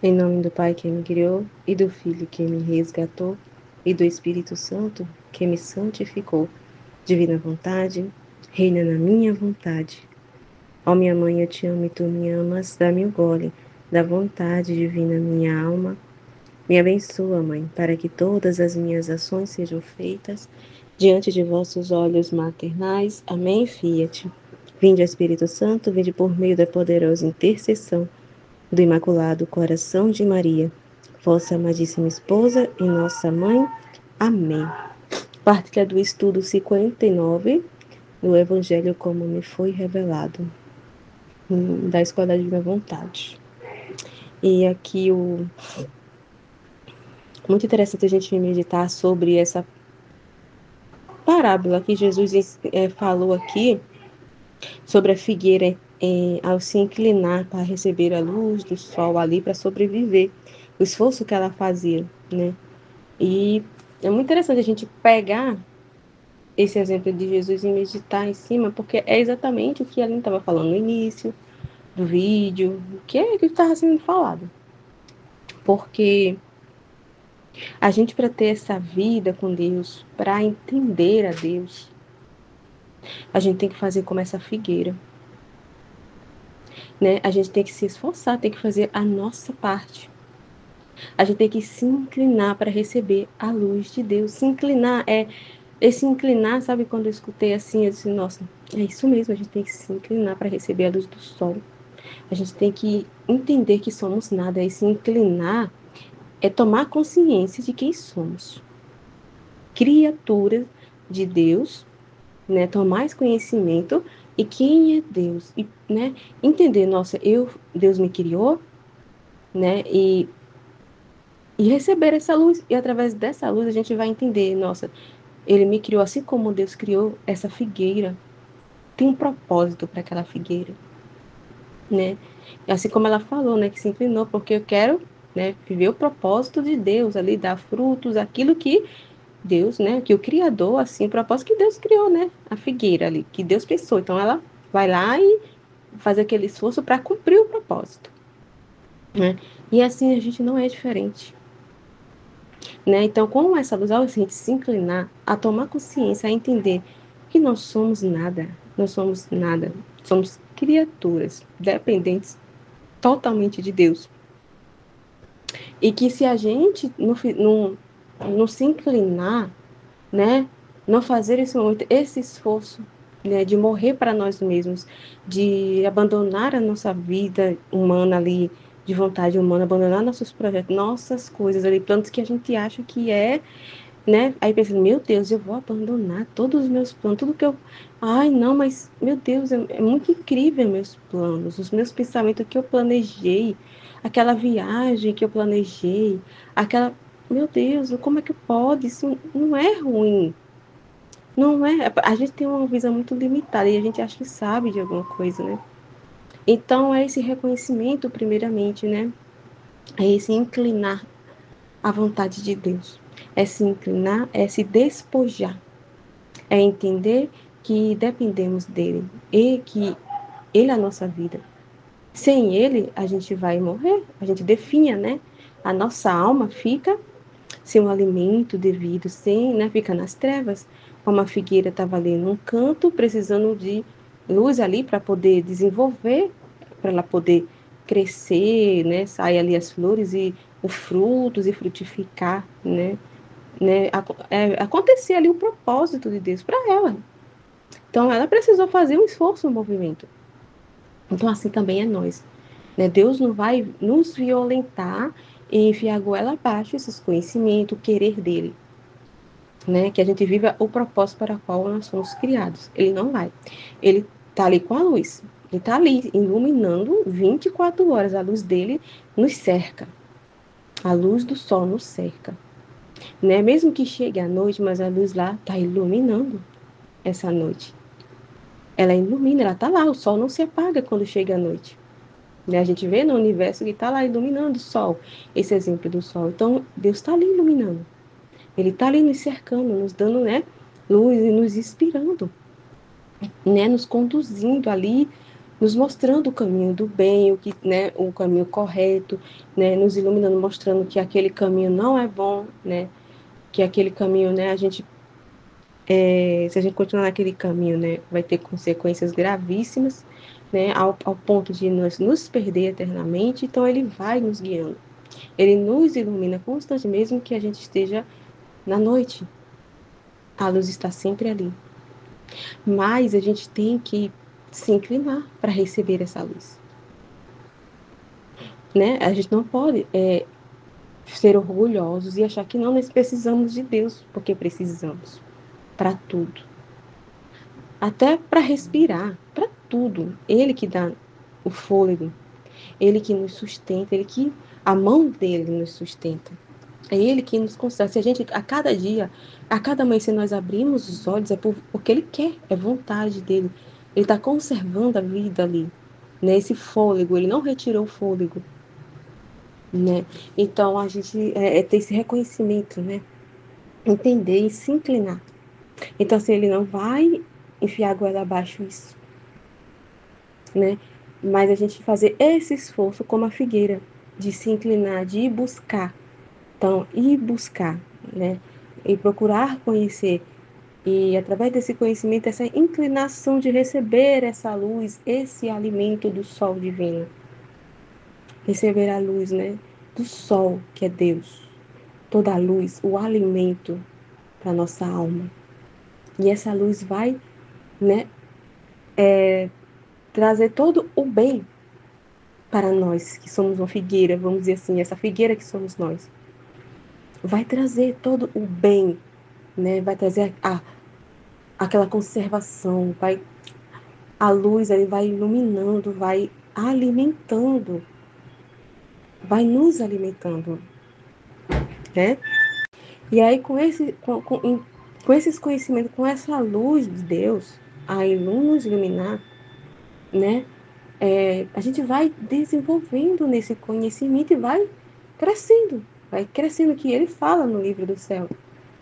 Em nome do Pai que me criou, e do Filho que me resgatou, e do Espírito Santo que me santificou. Divina vontade, reina na minha vontade. Ó minha mãe, eu te amo e tu me amas, dá-me o gole da vontade divina minha alma. Me abençoa, Mãe, para que todas as minhas ações sejam feitas diante de vossos olhos maternais. Amém, Fiat. Vinde, Espírito Santo, vinde por meio da poderosa intercessão do Imaculado Coração de Maria, vossa amadíssima esposa e nossa mãe. Amém. Partilha do estudo 59 do Evangelho como me foi revelado, da Escola da Divina Vontade. E aqui muito interessante a gente meditar sobre essa parábola que Jesus falou aqui sobre a figueira ao se inclinar para receber a luz do sol ali para sobreviver, o esforço que ela fazia, né? E é muito interessante a gente pegar esse exemplo de Jesus e meditar em cima, porque é exatamente o que a Aline estava falando no início do vídeo, o que é que estava sendo falado. Porque a gente, para ter essa vida com Deus, para entender a Deus, a gente tem que fazer como essa figueira, né? A gente tem que se esforçar, tem que fazer a nossa parte. A gente tem que se inclinar para receber a luz de Deus. Se inclinar esse inclinar, sabe, quando eu escutei assim, eu disse, nossa, é isso mesmo, a gente tem que se inclinar para receber a luz do sol. A gente tem que entender que somos nada, e se inclinar é tomar consciência de quem somos. Criaturas de Deus, né? Tomar esse conhecimento e quem é Deus, e, né? Entender, nossa, Deus me criou, né? E receber essa luz, e através dessa luz a gente vai entender, nossa, ele me criou assim como Deus criou essa figueira, tem um propósito para aquela figueira, né? Assim como ela falou, né, que se inclinou porque eu quero, né, viver o propósito de Deus ali, dar frutos, aquilo que Deus, né, que o Criador, assim, o propósito que Deus criou, né, a figueira ali, que Deus pensou. Então ela vai lá e faz aquele esforço para cumprir o propósito, né? E assim a gente não é diferente, né? Então, com essa luz, ao a gente se inclinar, a tomar consciência, a entender que nós somos nada, nós somos nada, somos criaturas dependentes totalmente de Deus. E que se a gente não se inclinar, né, não fazer esse momento, esse esforço, né, de morrer para nós mesmos, de abandonar a nossa vida humana ali, de vontade humana, abandonar nossos projetos, nossas coisas ali, planos que a gente acha que é, né? Aí pensa, meu Deus, eu vou abandonar todos os meus planos, tudo que eu. Ai, não, mas, meu Deus, é muito incrível meus planos, os meus pensamentos que eu planejei, aquela viagem que eu planejei, aquela. Meu Deus, como é que pode? Isso não é ruim. Não é. A gente tem uma visão muito limitada e a gente acha que sabe de alguma coisa, né? Então, é esse reconhecimento, primeiramente, né? É esse inclinar à vontade de Deus. É se inclinar, é se despojar. É entender que dependemos dele e que ele é a nossa vida. Sem ele, a gente vai morrer, a gente definha, né? A nossa alma fica sem um alimento devido, sem, né? Fica nas trevas. Como a figueira estava ali num canto, precisando de luz ali para poder desenvolver, para ela poder crescer, né? Sair ali as flores e os frutos e frutificar, né? Acontecer ali o propósito de Deus para ela. Então, ela precisou fazer um esforço no movimento. Então, assim também é nós. Né? Deus não vai nos violentar e enfiar a goela abaixo esses conhecimentos, o querer dele. Né? Que a gente viva o propósito para o qual nós fomos criados. Ele não vai. Ele está ali com a luz. Ele está ali iluminando 24 horas. A luz dele nos cerca. A luz do sol nos cerca. Né? Mesmo que chegue a noite, mas a luz lá está iluminando essa noite. Ela ilumina, ela está lá, o sol não se apaga quando chega a noite. Né? A gente vê no universo que está lá iluminando o sol, esse exemplo do sol. Então, Deus está ali iluminando. Ele está ali nos cercando, nos dando, luz e nos inspirando, né? Nos conduzindo ali, nos mostrando o caminho do bem, né, o caminho correto, né, nos iluminando, mostrando que aquele caminho não é bom, né, que aquele caminho, né, se a gente continuar naquele caminho, né, vai ter consequências gravíssimas, né, ao ponto de nós nos perder eternamente. Então ele vai nos guiando, ele nos ilumina constantemente, mesmo que a gente esteja na noite, a luz está sempre ali, mas a gente tem que se inclinar para receber essa luz, né? A gente não pode ser orgulhosos e achar que não, nós precisamos de Deus, porque precisamos para tudo, até para respirar, para tudo. Ele que dá o fôlego, ele que nos sustenta, a mão dele nos sustenta. É ele que nos constrói. Se a gente, a cada dia, a cada manhã, se nós abrimos os olhos, porque ele quer, é vontade dele. Ele está conservando a vida ali, né? Esse fôlego, ele não retirou o fôlego, né? Então a gente ter esse reconhecimento, né? Entender e se inclinar. Então, assim, ele não vai enfiar a goela abaixo isso, né? Mas a gente fazer esse esforço como a figueira, de se inclinar, de ir buscar. Então, ir buscar, né? E procurar conhecer. E através desse conhecimento, essa inclinação de receber essa luz, esse alimento do sol divino. Receber a luz, né? Do sol, que é Deus. Toda a luz, o alimento para nossa alma. E essa luz vai, né? Trazer todo o bem para nós, que somos uma figueira, vamos dizer assim, essa figueira que somos nós. Vai trazer todo o bem, né? Vai trazer aquela conservação, a luz aí vai iluminando, vai alimentando, vai nos alimentando, né? E aí com esses conhecimentos, com essa luz de Deus, a nos iluminar, né? A gente vai desenvolvendo nesse conhecimento e vai crescendo, que ele fala no livro do céu,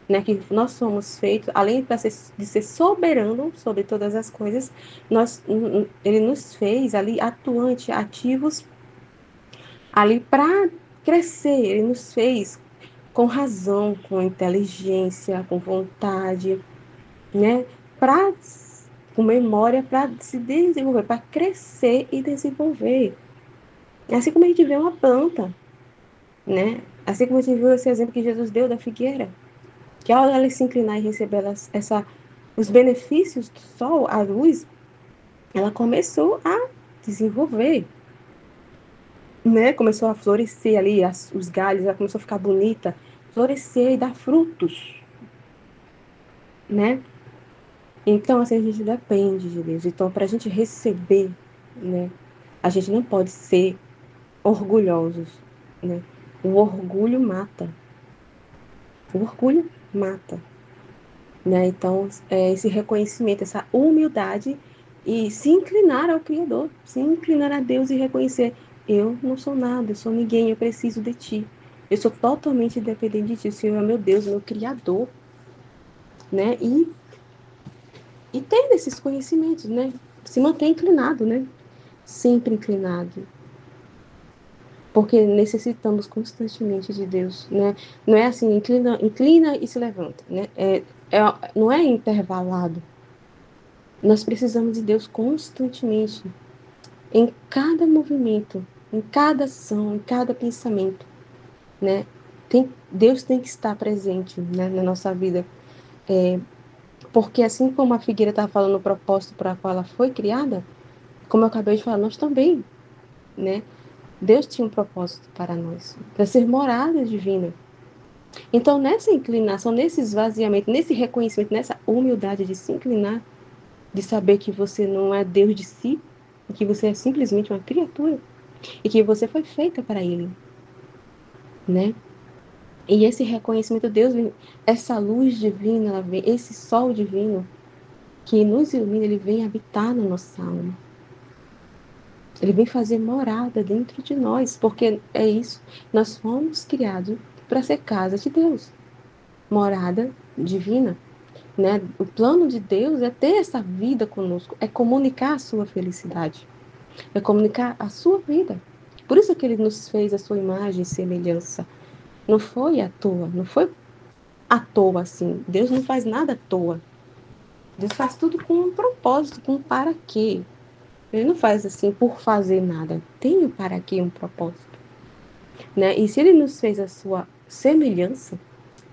né, que nós somos feitos, além de ser soberano sobre todas as coisas, ele nos fez ali atuantes, ativos, ali para crescer, ele nos fez com razão, com inteligência, com vontade, né, para com memória para se desenvolver, para crescer e desenvolver. Assim como a gente vê uma planta, né? Assim como a gente viu esse exemplo que Jesus deu da figueira, que ao ela se inclinar e receber os benefícios do sol, a luz, ela começou a desenvolver, né? Começou a florescer ali, os galhos, ela começou a ficar bonita, florescer e dar frutos, né? Então, assim, a gente depende de Deus. Então, para a gente receber, né? A gente não pode ser orgulhosos, né? O orgulho mata. O orgulho mata. Né? Então, esse reconhecimento, essa humildade e se inclinar ao Criador, se inclinar a Deus e reconhecer: eu não sou nada, eu sou ninguém, eu preciso de Ti. Eu sou totalmente dependente de Ti, o Senhor é meu Deus, meu Criador, né? E ter esses conhecimentos, né? Se manter inclinado, né? Sempre inclinado. Porque necessitamos constantemente de Deus, né? Não é assim, inclina e se levanta, né? Não é intervalado. Nós precisamos de Deus constantemente, em cada movimento, em cada ação, em cada pensamento, né? Deus tem que estar presente, né, na nossa vida, porque assim como a figueira estava falando o propósito para o qual ela foi criada, como eu acabei de falar, nós também, né? Deus tinha um propósito para nós, para ser morada divina. Então, nessa inclinação, nesse esvaziamento, nesse reconhecimento, nessa humildade de se inclinar, de saber que você não é Deus de si, e que você é simplesmente uma criatura, e que você foi feita para Ele, né? E esse reconhecimento de Deus, essa luz divina, esse sol divino que nos ilumina, ele vem habitar na nossa alma. Ele vem fazer morada dentro de nós, porque é isso, nós fomos criados para ser casa de Deus, morada divina, né? O plano de Deus é ter essa vida conosco, é comunicar a sua felicidade. é comunicar a sua vida. Por isso que ele nos fez a sua imagem e semelhança. Não foi à toa, não foi à toa assim. Deus não faz nada à toa. Deus faz tudo com um propósito, com um para quê. Ele não faz assim por fazer nada. Tem um para quê, um propósito, né? E se ele nos fez a sua semelhança,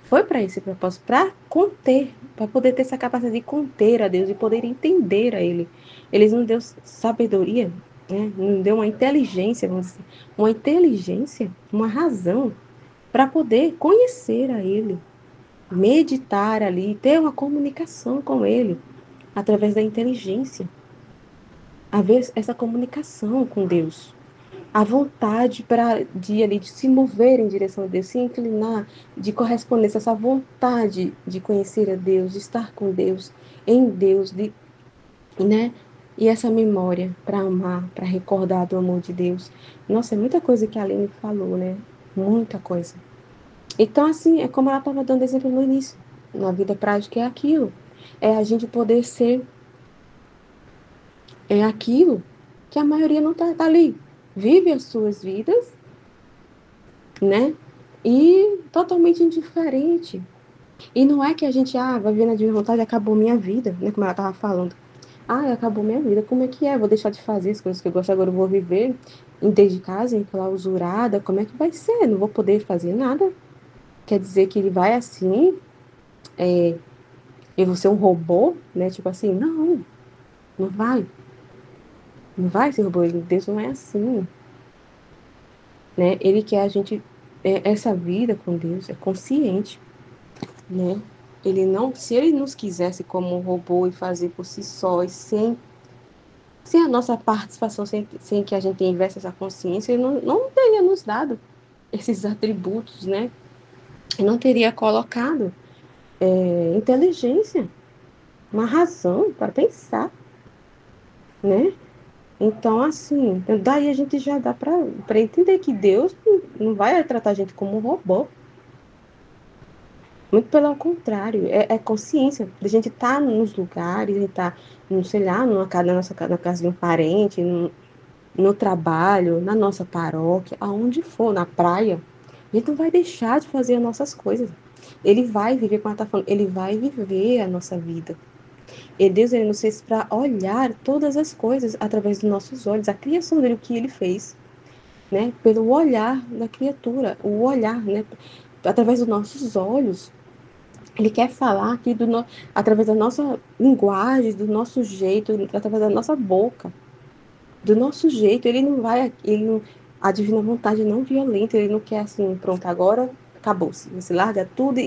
foi para esse propósito, para conter, para poder ter essa capacidade de conter a Deus e poder entender a Ele. Ele não deu sabedoria, né? Não deu uma inteligência, vamos dizer, uma inteligência, uma razão para poder conhecer a Ele, meditar ali, ter uma comunicação com Ele através da inteligência, haver essa comunicação com Deus. A vontade de se mover em direção a Deus, se inclinar, de correspondência, essa vontade de conhecer a Deus, de estar com Deus, em Deus, né? E essa memória para amar, para recordar do amor de Deus. Nossa, é muita coisa que a Aline falou, né? Muita coisa. Então, assim, é como ela estava dando exemplo no início. Na vida prática é aquilo. É a gente poder ser, é aquilo que a maioria não tá ali. Vive as suas vidas, né? E totalmente indiferente. E não é que a gente, vai ver na divina vontade, acabou minha vida, né? Como ela estava falando. Acabou minha vida, como é que é? Vou deixar de fazer as coisas que eu gosto, agora eu vou viver dentro de casa, enclausurada, como é que vai ser? Não vou poder fazer nada. Quer dizer que ele vai assim, eu vou ser um robô, né? Tipo assim, não, não vai. Não vai ser robô, Deus não é assim, né? Ele quer a gente, essa vida com Deus é consciente, né? Ele não, se ele nos quisesse como um robô e fazer por si só, e sem a nossa participação, sem que a gente tivesse essa consciência, ele não teria nos dado esses atributos, né? Ele não teria colocado inteligência, uma razão para pensar, né? Então, assim, daí a gente já dá para entender que Deus não vai tratar a gente como um robô. Muito pelo contrário, é consciência de a gente estar nos lugares, a gente estar, não sei lá, na casa de um parente, no trabalho, na nossa paróquia, aonde for, na praia. A gente não vai deixar de fazer as nossas coisas. Ele vai viver, como ela está falando, ele vai viver a nossa vida. E Deus, ele nos fez para olhar todas as coisas através dos nossos olhos, a criação dele, o que ele fez, né? Pelo olhar da criatura, o olhar, né? Através dos nossos olhos. Ele quer falar aqui através da nossa linguagem, do nosso jeito, através da nossa boca, do nosso jeito. Ele não vai, a divina vontade não violenta, ele não quer assim, pronto, agora acabou-se. Você larga tudo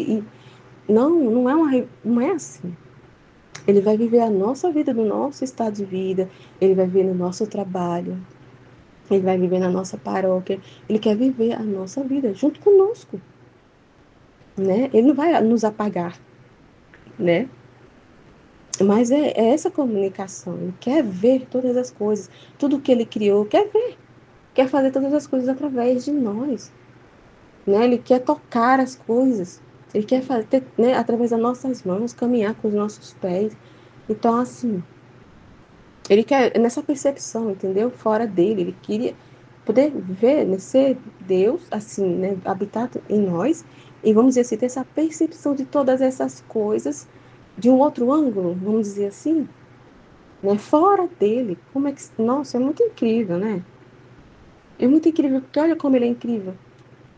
não, não é assim. Ele vai viver a nossa vida, no nosso estado de vida, ele vai viver no nosso trabalho, ele vai viver na nossa paróquia, ele quer viver a nossa vida junto conosco, né? Ele não vai nos apagar, né? Mas é essa comunicação. Ele quer ver todas as coisas, tudo que ele criou, quer ver, quer fazer todas as coisas através de nós, né? Ele quer tocar as coisas, ele quer fazer, né, através das nossas mãos, caminhar com os nossos pés. Então, assim, ele quer nessa percepção, entendeu? Fora dele, ele queria poder ver, né, ser Deus, assim, né, habitar em nós, e vamos dizer assim, ter essa percepção de todas essas coisas de um outro ângulo, vamos dizer assim, né? Fora dele, como é que... Nossa, é muito incrível, né? É muito incrível, porque olha como ele é incrível.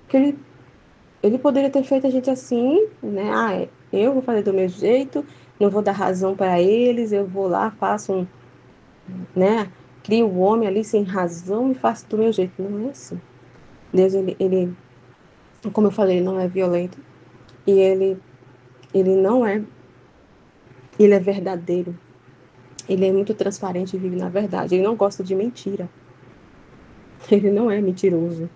Que ele poderia ter feito a gente assim, né? Eu vou fazer do meu jeito, não vou dar razão para eles, eu vou lá, faço né? Crio o homem ali sem razão e faço do meu jeito. Não é assim. Deus, como eu falei, ele não é violento. E ele não é, ele é verdadeiro. Ele é muito transparente e vive na verdade. Ele não gosta de mentira. Ele não é mentiroso.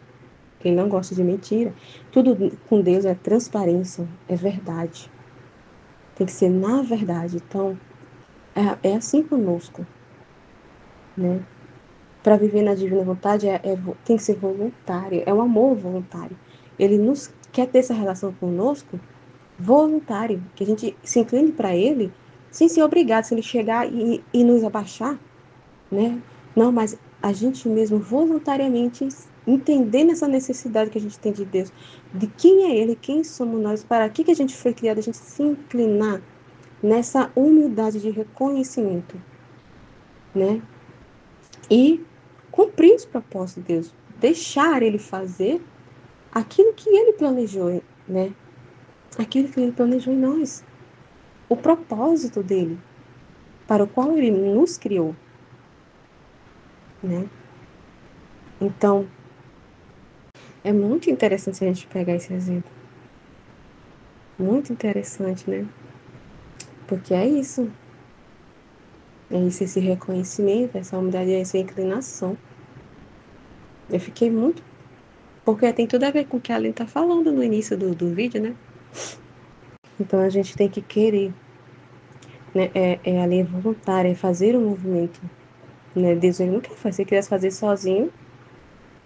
Ele não gosta de mentira. Tudo com Deus é transparência, é verdade. Tem que ser na verdade. Então, é assim conosco, né? Para viver na divina vontade tem que ser voluntário, é um amor voluntário. Ele nos quer ter essa relação conosco voluntário, que a gente se incline para ele sem ser obrigado, se ele chegar e nos abaixar, né? Não, mas a gente mesmo voluntariamente entendendo essa necessidade que a gente tem de Deus, de quem é Ele, quem somos nós, para que a gente foi criado, a gente se inclinar nessa humildade de reconhecimento, né? E cumprir os propósitos de Deus, deixar Ele fazer aquilo que Ele planejou, né? Aquilo que Ele planejou em nós, o propósito dele, para o qual Ele nos criou, né? Então, é muito interessante a gente pegar esse exemplo. Muito interessante, né? Porque é isso. É isso, esse reconhecimento, essa humildade, essa inclinação. Eu fiquei muito. Porque tem tudo a ver com o que a Aline tá falando no início do vídeo, né? Então a gente tem que querer, né? É a lei voluntária, é fazer o movimento. Né? Deus ele não quer fazer, se ele quisesse fazer sozinho,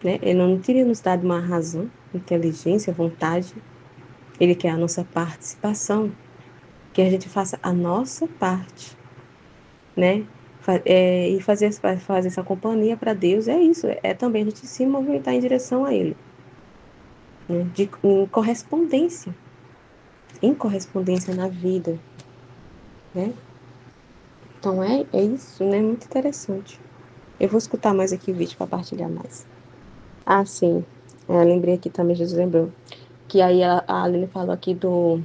né? Ele não teria nos dado uma razão, inteligência, vontade. Ele quer a nossa participação, que a gente faça a nossa parte, né? E fazer essa companhia para Deus é isso, é também a gente se movimentar em direção a Ele, né? Em correspondência na vida, né? Então é isso, né? Muito interessante. Eu vou escutar mais aqui o vídeo para partilhar mais. Ah, sim. Lembrei aqui também, Jesus lembrou. Que aí a Aline falou aqui do,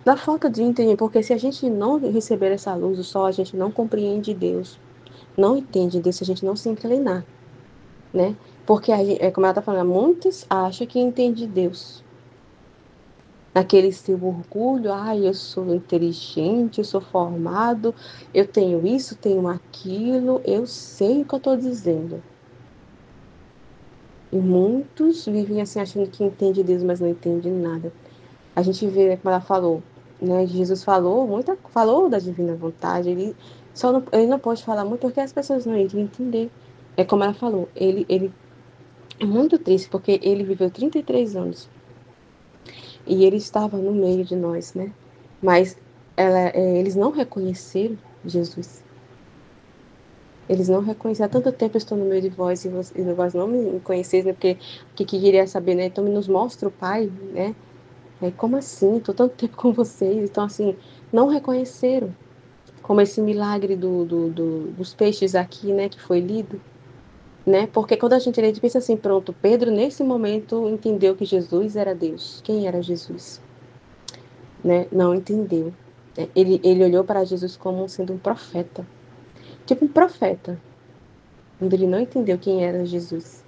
da falta de entender, porque se a gente não receber essa luz do sol, a gente não compreende Deus, não entende Deus se a gente não se inclinar, né? Porque, como ela está falando, muitos acham que entende Deus. Naquele seu orgulho, eu sou inteligente, eu sou formado, eu tenho isso, tenho aquilo, eu sei o que eu estou dizendo. E muitos vivem assim, achando que entende Deus, mas não entende nada. A gente vê, né, como ela falou, né? Jesus falou da divina vontade, ele não pode falar muito porque as pessoas não iriam entender. É como ela falou, ele é muito triste porque ele viveu 33 anos e ele estava no meio de nós, né? Mas eles não reconheceram Jesus. Eles não reconheceram. Há tanto tempo eu estou no meio de vós e vós não me conheceis, né? Porque o que queria saber, né? Então me nos mostra o Pai, né? Como assim? Estou tanto tempo com vocês. Então, assim, não reconheceram. Como esse milagre dos peixes aqui, né? Que foi lido, né? Porque quando a gente pensa assim, pronto, Pedro nesse momento entendeu que Jesus era Deus. Quem era Jesus? Né? Não entendeu. Ele olhou para Jesus como sendo um profeta. Tipo um profeta. Onde ele não entendeu quem era Jesus.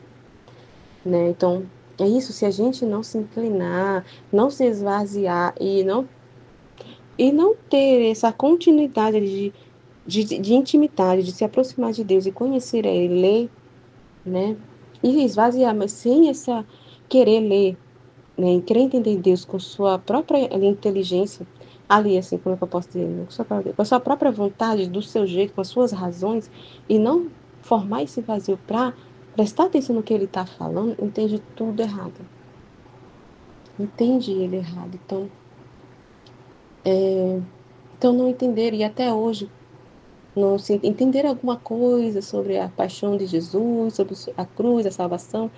Né? Então, é isso. Se a gente não se inclinar, não se esvaziar e não ter essa continuidade de intimidade, de se aproximar de Deus e conhecer Ele, ler, né? E esvaziar, mas sem essa querer ler, né? E querer entender Deus com sua própria inteligência, ali, assim, como é que eu posso dizer? Né? Com a sua própria vontade, do seu jeito, com as suas razões, e não formar esse vazio para prestar atenção no que ele está falando, entende tudo errado. Entende ele errado. Então não entender, e até hoje, não se entender alguma coisa sobre a paixão de Jesus, sobre a cruz, a salvação,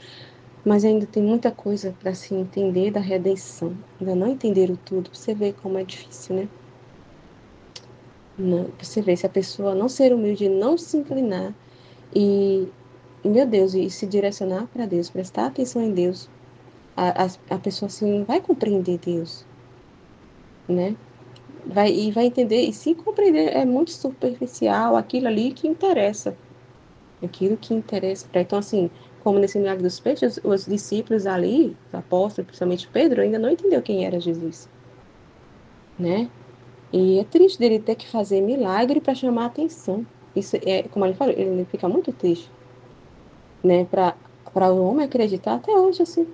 mas ainda tem muita coisa para se entender da redenção. Ainda não entenderam tudo, você vê como é difícil, né? Não, você vê, se a pessoa não ser humilde, não se inclinar meu Deus, e se direcionar para Deus, prestar atenção em Deus, a pessoa assim vai compreender Deus, né? Vai entender, e se compreender é muito superficial, aquilo ali que interessa. Aquilo que interessa para. Então, assim, como nesse milagre dos peixes, os discípulos ali, os apóstolos, principalmente Pedro, ainda não entendeu quem era Jesus, né? E é triste dele ter que fazer milagre para chamar a atenção. Isso é, como ele falou, ele fica muito triste, né? Para o homem acreditar até hoje, assim.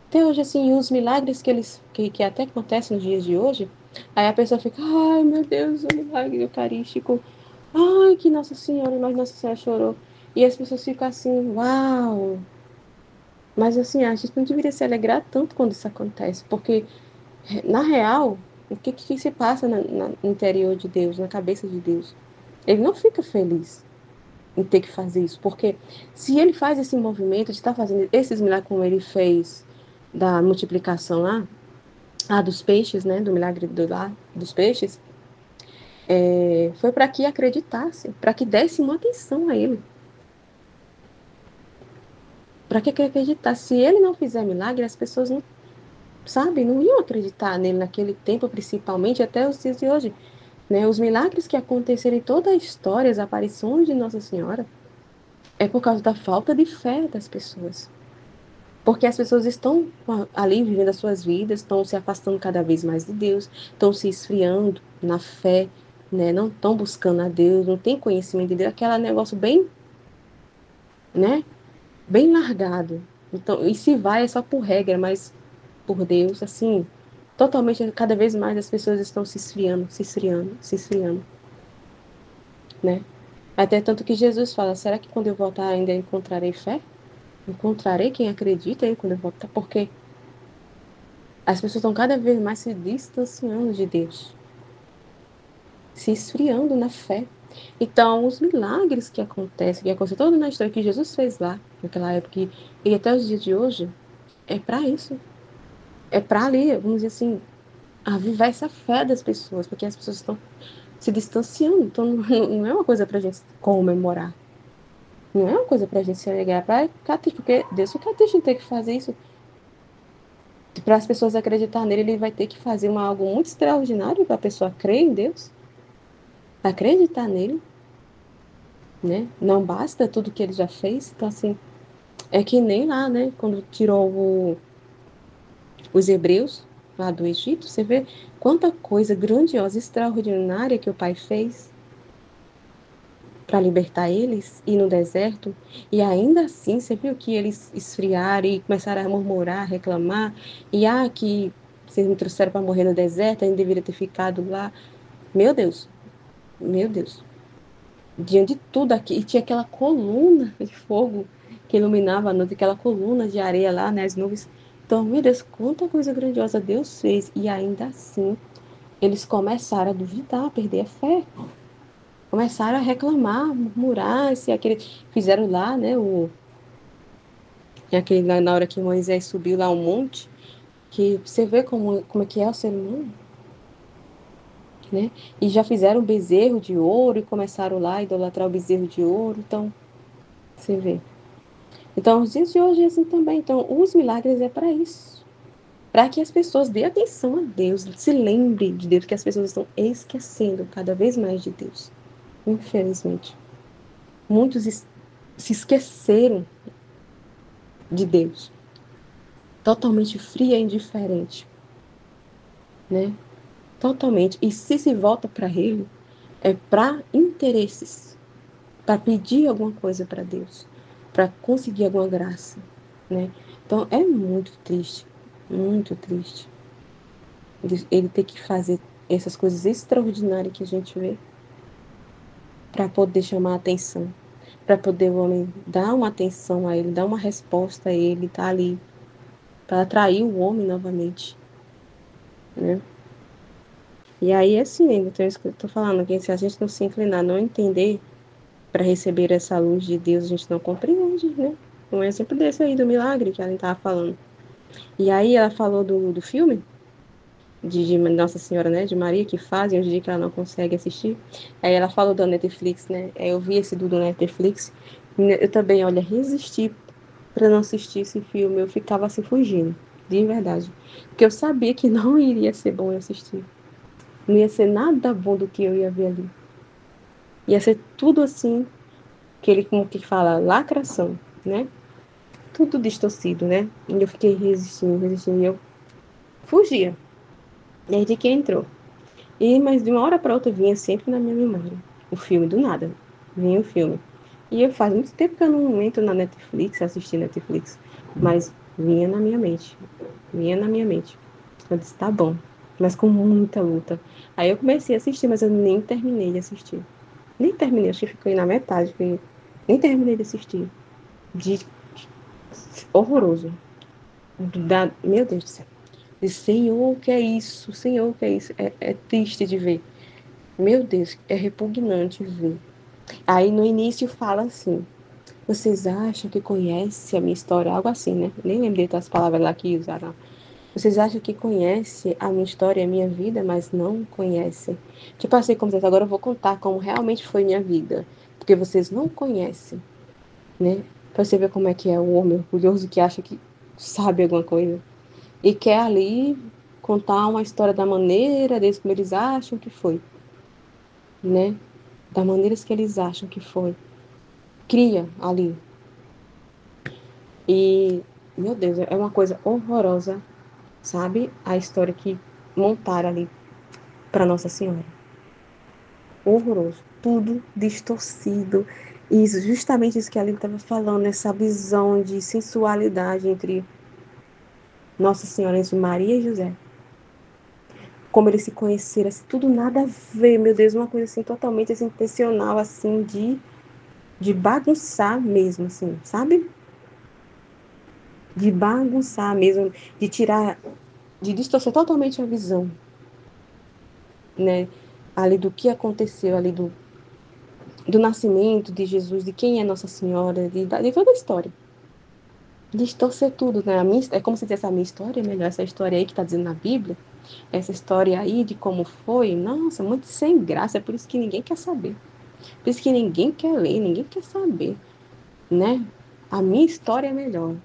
Até hoje, assim, os milagres que até acontecem nos dias de hoje, aí a pessoa fica, ai, meu Deus, o milagre eucarístico. Ai, que Nossa Senhora, mas Nossa Senhora chorou. E as pessoas ficam assim, uau. Mas assim, a gente não deveria se alegrar tanto quando isso acontece, porque, na real, o que se passa no interior de Deus, na cabeça de Deus? Ele não fica feliz. em ter que fazer isso. Porque se ele faz esse movimento de estar fazendo esses milagres como ele fez da multiplicação lá dos peixes, né? Do milagre dos peixes, foi para que acreditasse, para que desse uma atenção a ele. Para que acreditasse. Se ele não fizer milagre, as pessoas não, sabe, não iam acreditar nele naquele tempo, principalmente até os dias de hoje. Né? Os milagres que aconteceram em toda a história, as aparições de Nossa Senhora, é por causa da falta de fé das pessoas. Porque as pessoas estão ali vivendo as suas vidas, estão se afastando cada vez mais de Deus, estão se esfriando na fé, né? Não estão buscando a Deus, não tem conhecimento de Deus, aquele negócio bem, né? Bem largado. Então, e se vai é só por regra, mas por Deus, assim, totalmente, cada vez mais as pessoas estão se esfriando, se esfriando, se esfriando, né? Até tanto que Jesus fala, será que quando eu voltar ainda encontrarei fé? Encontrarei quem acredita aí quando eu voltar? Porque as pessoas estão cada vez mais se distanciando de Deus, se esfriando na fé. Então, os milagres que aconteceu toda na história que Jesus fez lá, naquela época, e até os dias de hoje, é para isso. É para ali, vamos dizer assim, avivar essa fé das pessoas, porque as pessoas estão se distanciando. Então, não é uma coisa para a gente comemorar. Não é uma coisa para a gente se alegrar, para ficar triste, porque Deus fica triste em ter que fazer isso. Para as pessoas acreditar nele, ele vai ter que fazer algo muito extraordinário para a pessoa crer em Deus, acreditar nele, né? Não basta tudo que ele já fez. Então, assim, é que nem lá, né? Quando tirou os hebreus lá do Egito, você vê quanta coisa grandiosa, extraordinária que o Pai fez para libertar eles e no deserto, e ainda assim você viu que eles esfriaram e começaram a murmurar, reclamar, e que vocês me trouxeram para morrer no deserto, ainda deveria ter ficado lá. Meu Deus, meu Deus. Diante de tudo aqui, e tinha aquela coluna de fogo que iluminava a noite, aquela coluna de areia lá, né, as nuvens. Então, meu Deus, quanta coisa grandiosa Deus fez, e ainda assim eles começaram a duvidar, a perder a fé. Começaram a reclamar, murmurar, se aquele fizeram lá, né, na hora que Moisés subiu lá um monte, que você vê como é que é o ser humano, né? E já fizeram um bezerro de ouro e começaram lá a idolatrar o bezerro de ouro, então você vê. Então, os dias de hoje é assim também. Então, os milagres é para isso. Para que as pessoas dêem atenção a Deus, se lembrem de Deus, que as pessoas estão esquecendo cada vez mais de Deus. Infelizmente. Muitos se esqueceram de Deus. Totalmente fria e indiferente, né? Totalmente. E se volta para Ele, é para interesses, para pedir alguma coisa para Deus, para conseguir alguma graça, né? Então, é muito triste. Ele ter que fazer essas coisas extraordinárias que a gente vê para poder chamar a atenção, para poder o homem dar uma atenção a ele, dar uma resposta a ele, tá ali para atrair o homem novamente, né? E aí, assim, então, isso que eu estou falando, que se a gente não se inclinar, não entender para receber essa luz de Deus, a gente não compreende, né? Um exemplo desse aí do milagre que ela estava falando. E aí ela falou do filme, de Nossa Senhora, né, de Maria, que fazem hoje em dia que ela não consegue assistir. Aí ela falou da Netflix, né? Aí eu vi esse do Netflix. Eu também, olha, resisti para não assistir esse filme. Eu ficava assim fugindo, de verdade. Porque eu sabia que não iria ser bom eu assistir. Não ia ser nada bom do que eu ia ver ali. Ia ser tudo assim, que ele, como que fala, lacração, né? Tudo distorcido, né? E eu fiquei resistindo, e eu fugia. Desde que entrou. Mas de uma hora para outra vinha sempre na minha memória. O filme, do nada. Vinha o filme. E eu faz muito tempo que eu não entro na Netflix, assistir Netflix. Mas vinha na minha mente. Vinha na minha mente. Eu disse, tá bom. Mas com muita luta. Aí eu comecei a assistir, mas eu nem terminei de assistir. Nem terminei, acho que ficou na metade. Nem terminei de assistir. De horroroso. Meu Deus do céu. De Senhor, o que é isso? Senhor, o que é isso? É triste de ver. Meu Deus, é repugnante ver. Aí no início fala assim: vocês acham que conhecem a minha história? Algo assim, né? Nem lembrei das palavras lá que usaram. Vocês acham que conhecem a minha história e a minha vida, mas não conhecem. Tipo assim, como se agora eu vou contar como realmente foi minha vida. Porque vocês não conhecem, né? Pra você ver como é que é o homem orgulhoso que acha que sabe alguma coisa. E quer ali contar uma história da maneira deles, como eles acham que foi, né? Da maneira que eles acham que foi. Cria ali. E, meu Deus, é uma coisa horrorosa, sabe? A história que montaram ali para Nossa Senhora. Horroroso. Tudo distorcido. E justamente isso que a Aline estava falando, essa visão de sensualidade entre Nossa Senhora, entre Maria e José. Como eles se conheceram, assim, tudo nada a ver, meu Deus, uma coisa assim totalmente assim, intencional, assim, de bagunçar mesmo, assim, sabe? De bagunçar mesmo, de tirar, de distorcer totalmente a visão, né? Ali do que aconteceu, ali do nascimento de Jesus, de quem é Nossa Senhora, de toda a história. Distorcer tudo, né? É como se dissesse a minha história, é melhor essa história aí que está dizendo na Bíblia, essa história aí de como foi, nossa, muito sem graça, é por isso que ninguém quer saber. Por isso que ninguém quer ler, ninguém quer saber, né? A minha história é melhor.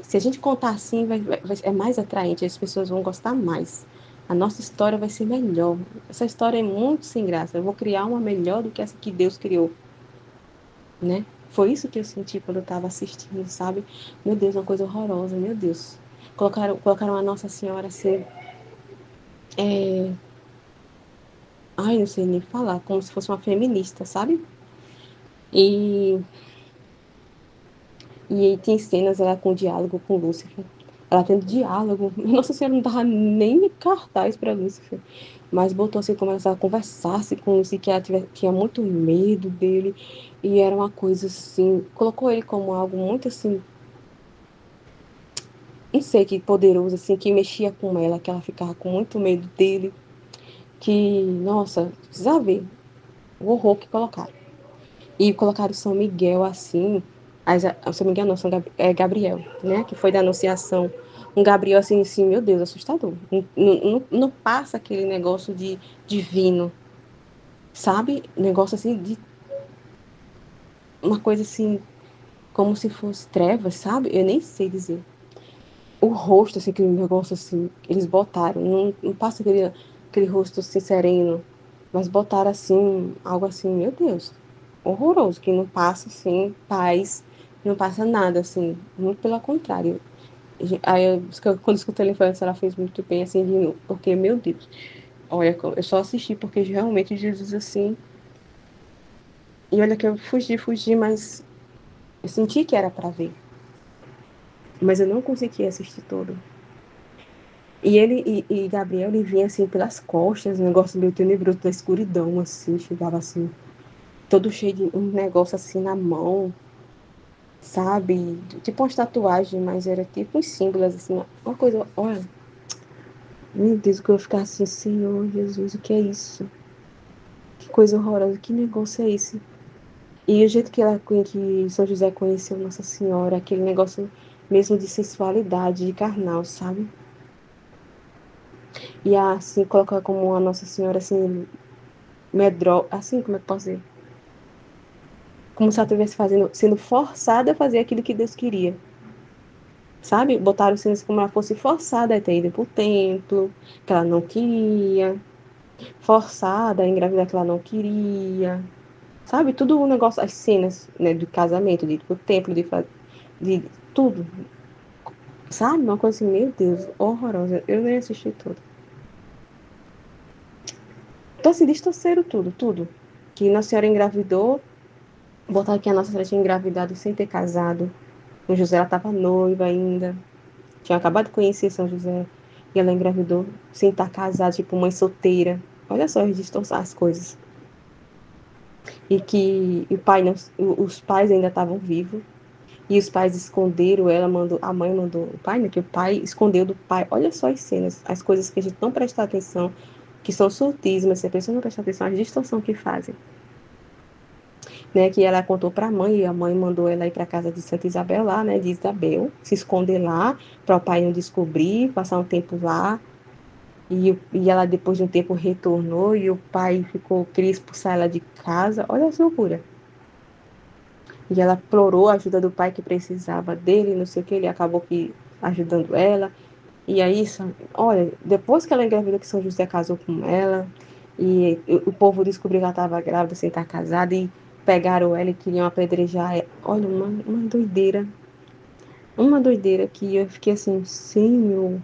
Se a gente contar assim, é mais atraente, as pessoas vão gostar mais. A nossa história vai ser melhor. Essa história é muito sem graça. Eu vou criar uma melhor do que essa que Deus criou, né? Foi isso que eu senti quando eu estava assistindo, sabe? Meu Deus, uma coisa horrorosa, meu Deus. Colocaram a Nossa Senhora assim, é... ai, não sei nem falar, como se fosse uma feminista, sabe? E E aí tem cenas ela com diálogo com Lúcifer. Ela tendo diálogo. Nossa Senhora não dava nem cartaz para Lúcifer. Mas botou assim, começar a conversar-se com Lúcifer, que ela tinha muito medo dele. E era uma coisa assim. Colocou ele como algo muito assim. Não sei, que poderoso, assim, que mexia com ela, que ela ficava com muito medo dele. Que, nossa, precisa ver o horror que colocaram. E colocaram São Miguel assim, São Miguel não, Gabriel, né? Que foi da Anunciação. Um Gabriel assim, assim, meu Deus, assustador. Não passa aquele negócio de divino, sabe? Negócio assim de uma coisa assim, como se fosse trevas, sabe? Eu nem sei dizer. O rosto, assim, aquele negócio assim, eles botaram, não passa aquele rosto assim sereno, mas botaram assim, algo assim, meu Deus, horroroso, que não passa assim, paz, não passa nada, assim, muito pelo contrário. Aí, quando eu escutei ele falando, ela fez muito bem, assim, de novo, porque, meu Deus, olha, eu só assisti porque realmente Jesus, assim, e olha que eu fugi, mas eu senti que era para ver, mas eu não consegui assistir todo. E Gabriel, ele vinha assim pelas costas, um negócio meio tenebroso da escuridão, assim, chegava assim, todo cheio de um negócio assim na mão, sabe? Tipo uma tatuagem, mas era tipo uns símbolos, assim, uma coisa, olha, meu Deus, que eu ia ficar assim, Senhor Jesus, o que é isso? Que coisa horrorosa, que negócio é esse? E o jeito que São José conheceu Nossa Senhora, aquele negócio mesmo de sensualidade, de carnal, sabe? E assim, colocar como a Nossa Senhora, assim, assim, como é que eu posso dizer? Como se ela estivesse sendo forçada a fazer aquilo que Deus queria, sabe? Botaram assim como ela fosse forçada a ter ido para o templo, que ela não queria, forçada a engravidar que ela não queria, sabe? Tudo um negócio, as cenas, né, do casamento, de ir para o templo, de tudo, sabe? Uma coisa assim, meu Deus, horrorosa. Eu nem assisti tudo. Então, assim, distorceram tudo. Que Nossa Senhora engravidou, botaram que a Nossa Senhora tinha engravidado sem ter casado. O José, ela estava noiva ainda. Tinha acabado de conhecer São José e ela engravidou sem estar casada, tipo mãe solteira. Olha só, eles distorcer as coisas. E que o pai não, os pais ainda estavam vivos. E os pais esconderam, a mãe mandou o pai, né? Que o pai escondeu do pai. Olha só as cenas, as coisas que a gente não presta atenção, que são sutis, mas se a pessoa não prestar atenção, a distorção que fazem. né, que ela contou para a mãe, e a mãe mandou ela ir para a casa de Santa Isabel lá, né, de Isabel, se esconder lá, para o pai não descobrir, passar um tempo lá, e ela depois de um tempo retornou, e o pai queria expulsar ela de casa, olha essa loucura. E ela implorou a ajuda do pai que precisava dele, não sei o que, ele acabou que ajudando ela. E aí, olha, depois que ela engravidou, que São José casou com ela, e o povo descobriu que ela estava grávida sem estar casada, e pegaram ela e queriam apedrejar ela. Olha, uma doideira que eu fiquei assim, Senhor,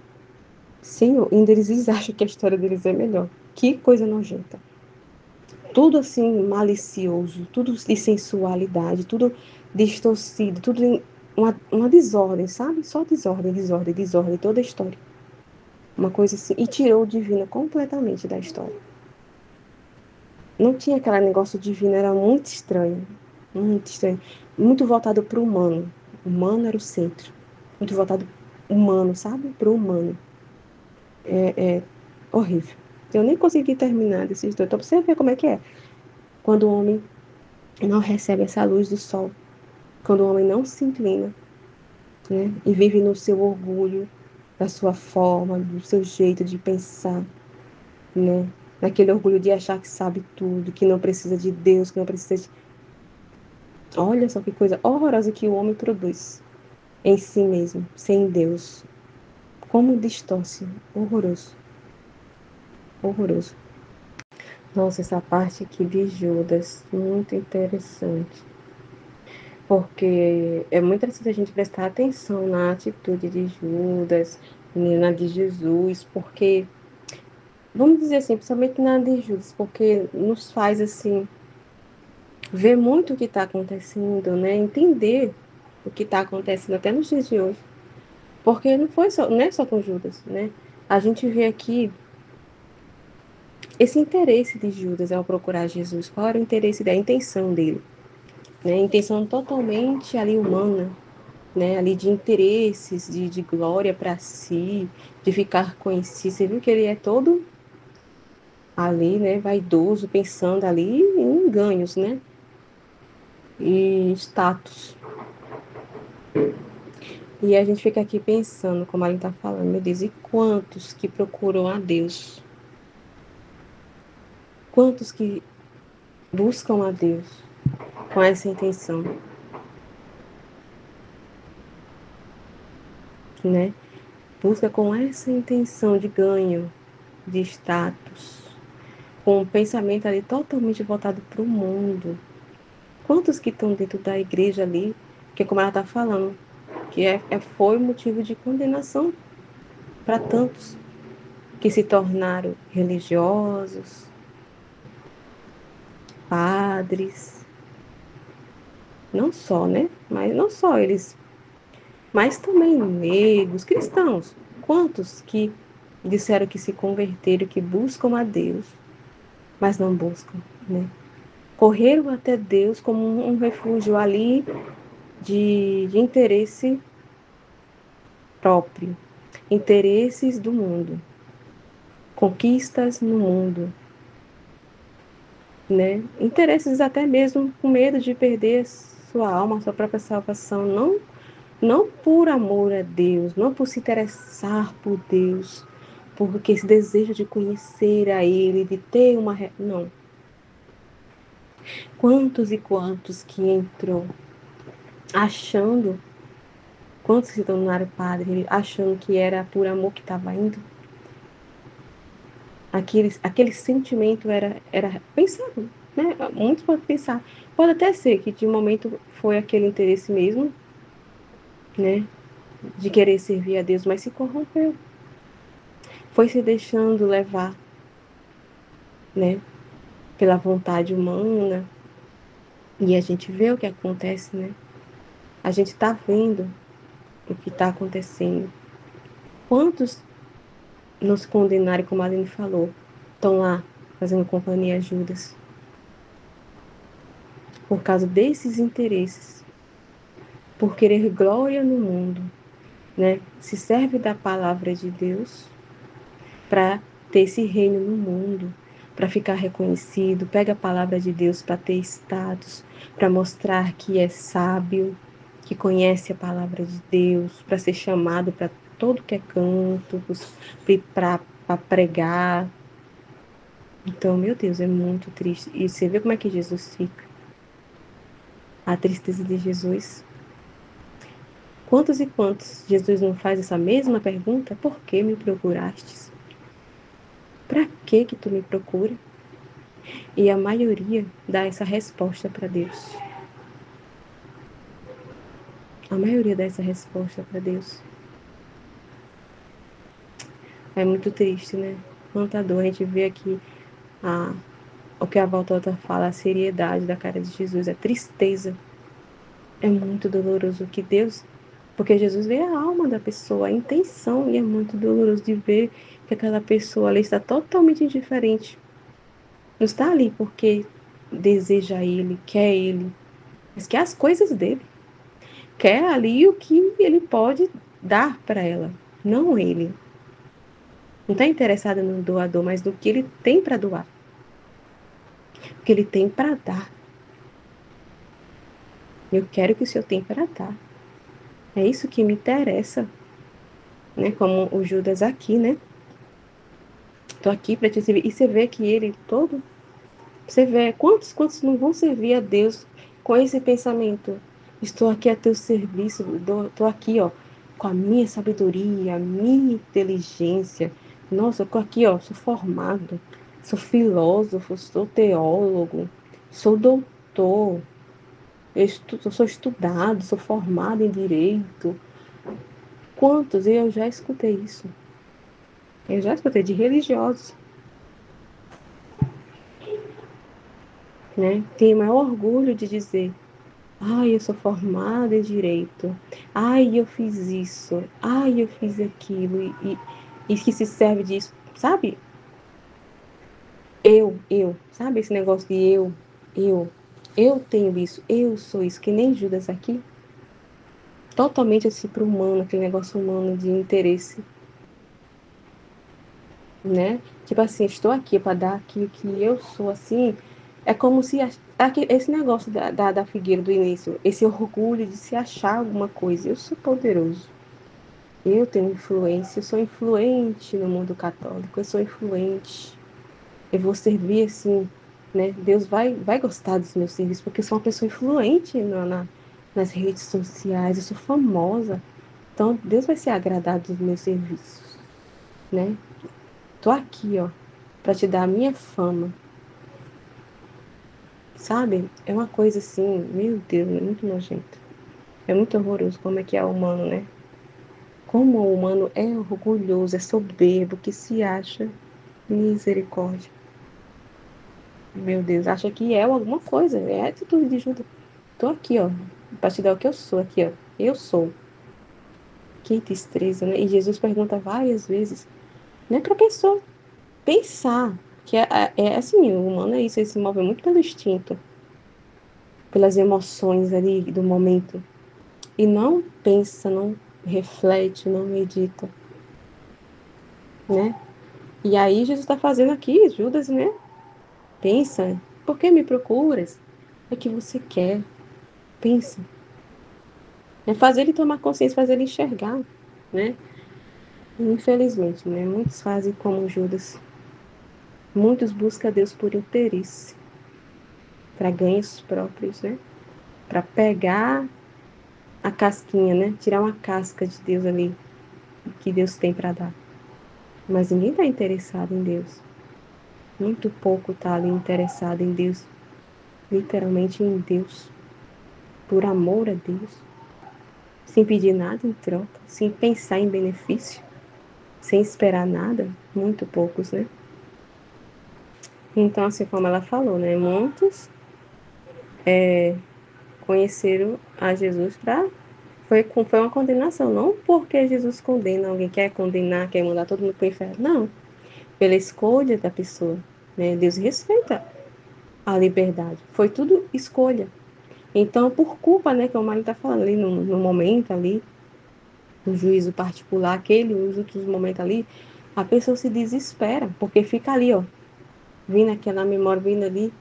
Senhor, ainda eles acham que a história deles é melhor. Que coisa nojenta. Tudo assim, malicioso, tudo de sensualidade, tudo distorcido, tudo em uma desordem, sabe? Só desordem, desordem, desordem, toda a história. Uma coisa assim, e tirou o divino completamente da história. Não tinha aquele negócio divino, era muito estranho, muito voltado para o humano. O humano era o centro, muito voltado humano, sabe? Para o humano. É horrível. Eu nem consegui terminar desses dois. Então, pra você ver como é que é. Quando o homem não recebe essa luz do sol, quando o homem não se inclina, né? E vive no seu orgulho, da sua forma, do seu jeito de pensar, né? Naquele orgulho de achar que sabe tudo, que não precisa de Deus, que não precisa de... Olha só que coisa horrorosa que o homem produz em si mesmo, sem Deus. Como distorce. Horroroso. Horroroso. Nossa, essa parte aqui de Judas, muito interessante. Porque é muito interessante a gente prestar atenção na atitude de Judas, na de Jesus, porque, vamos dizer assim, principalmente na de Judas, porque nos faz, assim, ver muito o que está acontecendo, né? Entender o que está acontecendo até nos dias de hoje. Porque não é só com Judas, né? A gente vê aqui esse interesse de Judas ao procurar Jesus. Qual era o interesse da intenção dele? Né? Intenção totalmente ali humana, né? Ali de interesses, de glória para si, de ficar conhecido. Você viu que ele é todo ali, né? Vaidoso, pensando ali em ganhos, né? E status. E a gente fica aqui pensando, como a gente está falando, meu Deus, e quantos que procuram a Deus? Quantos que buscam a Deus com essa intenção, né? Busca com essa intenção de ganho, de status, com o pensamento ali totalmente voltado para o mundo. Quantos que estão dentro da igreja ali, que como ela está falando, que foi motivo de condenação para tantos que se tornaram religiosos, padres, não só, né? Mas não só eles, mas também leigos, cristãos. Quantos que disseram que se converteram, que buscam a Deus, mas não buscam, né? Correram até Deus como um refúgio ali de interesse próprio, interesses do mundo, conquistas no mundo, né? Interesses até mesmo com medo de perder sua alma, sua própria salvação, não por amor a Deus, não por se interessar por Deus, porque esse desejo de conhecer a Ele, de ter uma... Não. Quantos e quantos que entrou achando, quantos se tornaram padre, achando que era por amor que estava indo? Aquele sentimento era pensado, né? Muitos podem pensar. Pode até ser que de momento foi aquele interesse mesmo, né? De querer servir a Deus, mas se corrompeu. Foi se deixando levar, né? Pela vontade humana. E a gente vê o que acontece, né? A gente está vendo o que está acontecendo. Quantos nos condenaram, como a Aline falou, estão lá fazendo companhia a Judas por causa desses interesses, por querer glória no mundo, né? Se serve da palavra de Deus para ter esse reino no mundo, para ficar reconhecido, pega a palavra de Deus para ter status, para mostrar que é sábio, que conhece a palavra de Deus, para ser chamado para todo que é canto, para pregar. Então, meu Deus, é muito triste. E você vê como é que Jesus fica. A tristeza de Jesus. Quantos e quantos Jesus não faz essa mesma pergunta? Por que me procurastes? Para que tu me procura? E a maioria dá essa resposta para Deus. A maioria dá essa resposta para Deus. É muito triste, né? Quanta dor a gente vê aqui o que a Valtota fala, a seriedade da cara de Jesus, a tristeza. É muito doloroso que Deus, porque Jesus vê a alma da pessoa, a intenção, e é muito doloroso de ver que aquela pessoa ali está totalmente indiferente. Não está ali porque deseja ele, quer ele, mas quer as coisas dele. Quer ali o que ele pode dar para ela, não ele. Não está interessada no doador, mas do que ele tem para doar, o que ele tem para dar. Eu quero o que o Senhor tem para dar. É isso que me interessa, né? Como o Judas aqui, né? Tô aqui para te servir. E você vê que ele todo, você vê quantos não vão servir a Deus com esse pensamento. Estou aqui a teu serviço, estou aqui, ó, com a minha sabedoria, a minha inteligência. Nossa, eu tô aqui, ó, sou formado, sou filósofo, sou teólogo, sou doutor, eu sou estudado, sou formado em direito. Quantos? Eu já escutei isso. Eu já escutei de religiosos, né? Tem o maior orgulho de dizer: ai, eu sou formada em direito. Ai, eu fiz isso. Ai, eu fiz aquilo. E que se serve disso, sabe? Sabe? Esse negócio de eu. Eu tenho isso, eu sou isso, que nem Judas aqui. Totalmente assim pro humano, aquele negócio humano de interesse, né? Tipo assim, estou aqui para dar aquilo que eu sou, assim. É como se esse negócio da figueira do início, esse orgulho de se achar alguma coisa. Eu sou poderoso. Eu tenho influência, eu sou influente no mundo católico, eu sou influente. Eu vou servir assim, né? Deus vai gostar dos meus serviços, porque eu sou uma pessoa influente nas redes sociais, eu sou famosa. Então, Deus vai se agradar dos meus serviços, né? Tô aqui, ó, para te dar a minha fama, sabe? É uma coisa assim, meu Deus, é muito nojento. É muito horroroso como é que é o humano, né? Como o humano é orgulhoso, é soberbo, que se acha misericórdia. Meu Deus, acha que é alguma coisa, é a atitude de Judas. Tô aqui, ó, para te dar o que eu sou aqui, ó. Eu sou. Que tristeza, né? E Jesus pergunta várias vezes, né, para a pessoa pensar, que é assim, o humano é isso, ele se move muito pelo instinto, pelas emoções ali do momento. E não pensa, não reflete, não medita, né? E aí Jesus está fazendo aqui, Judas, né? Pensa, por que me procuras? É que você quer, pensa. É fazer ele tomar consciência, fazer ele enxergar, né? Infelizmente, né? Muitos fazem como Judas. Muitos buscam Deus por interesse, para ganhos próprios, né? Para pegar a casquinha, né? Tirar uma casca de Deus ali, que Deus tem para dar. Mas ninguém está interessado em Deus. Muito pouco está ali interessado em Deus, literalmente em Deus, por amor a Deus, sem pedir nada em troca, sem pensar em benefício, sem esperar nada, muito poucos, né? Então, assim como ela falou, né? Muitos conheceram a Jesus para foi uma condenação, não porque Jesus condena alguém, quer condenar, quer mandar todo mundo para o inferno, não, pela escolha da pessoa, né? Deus respeita a liberdade, foi tudo escolha. Então, por culpa, né, que o Mário está falando ali no momento ali, no juízo particular, aquele, os outros momentos ali, a pessoa se desespera, porque fica ali, ó, vindo aquela memória, vindo ali,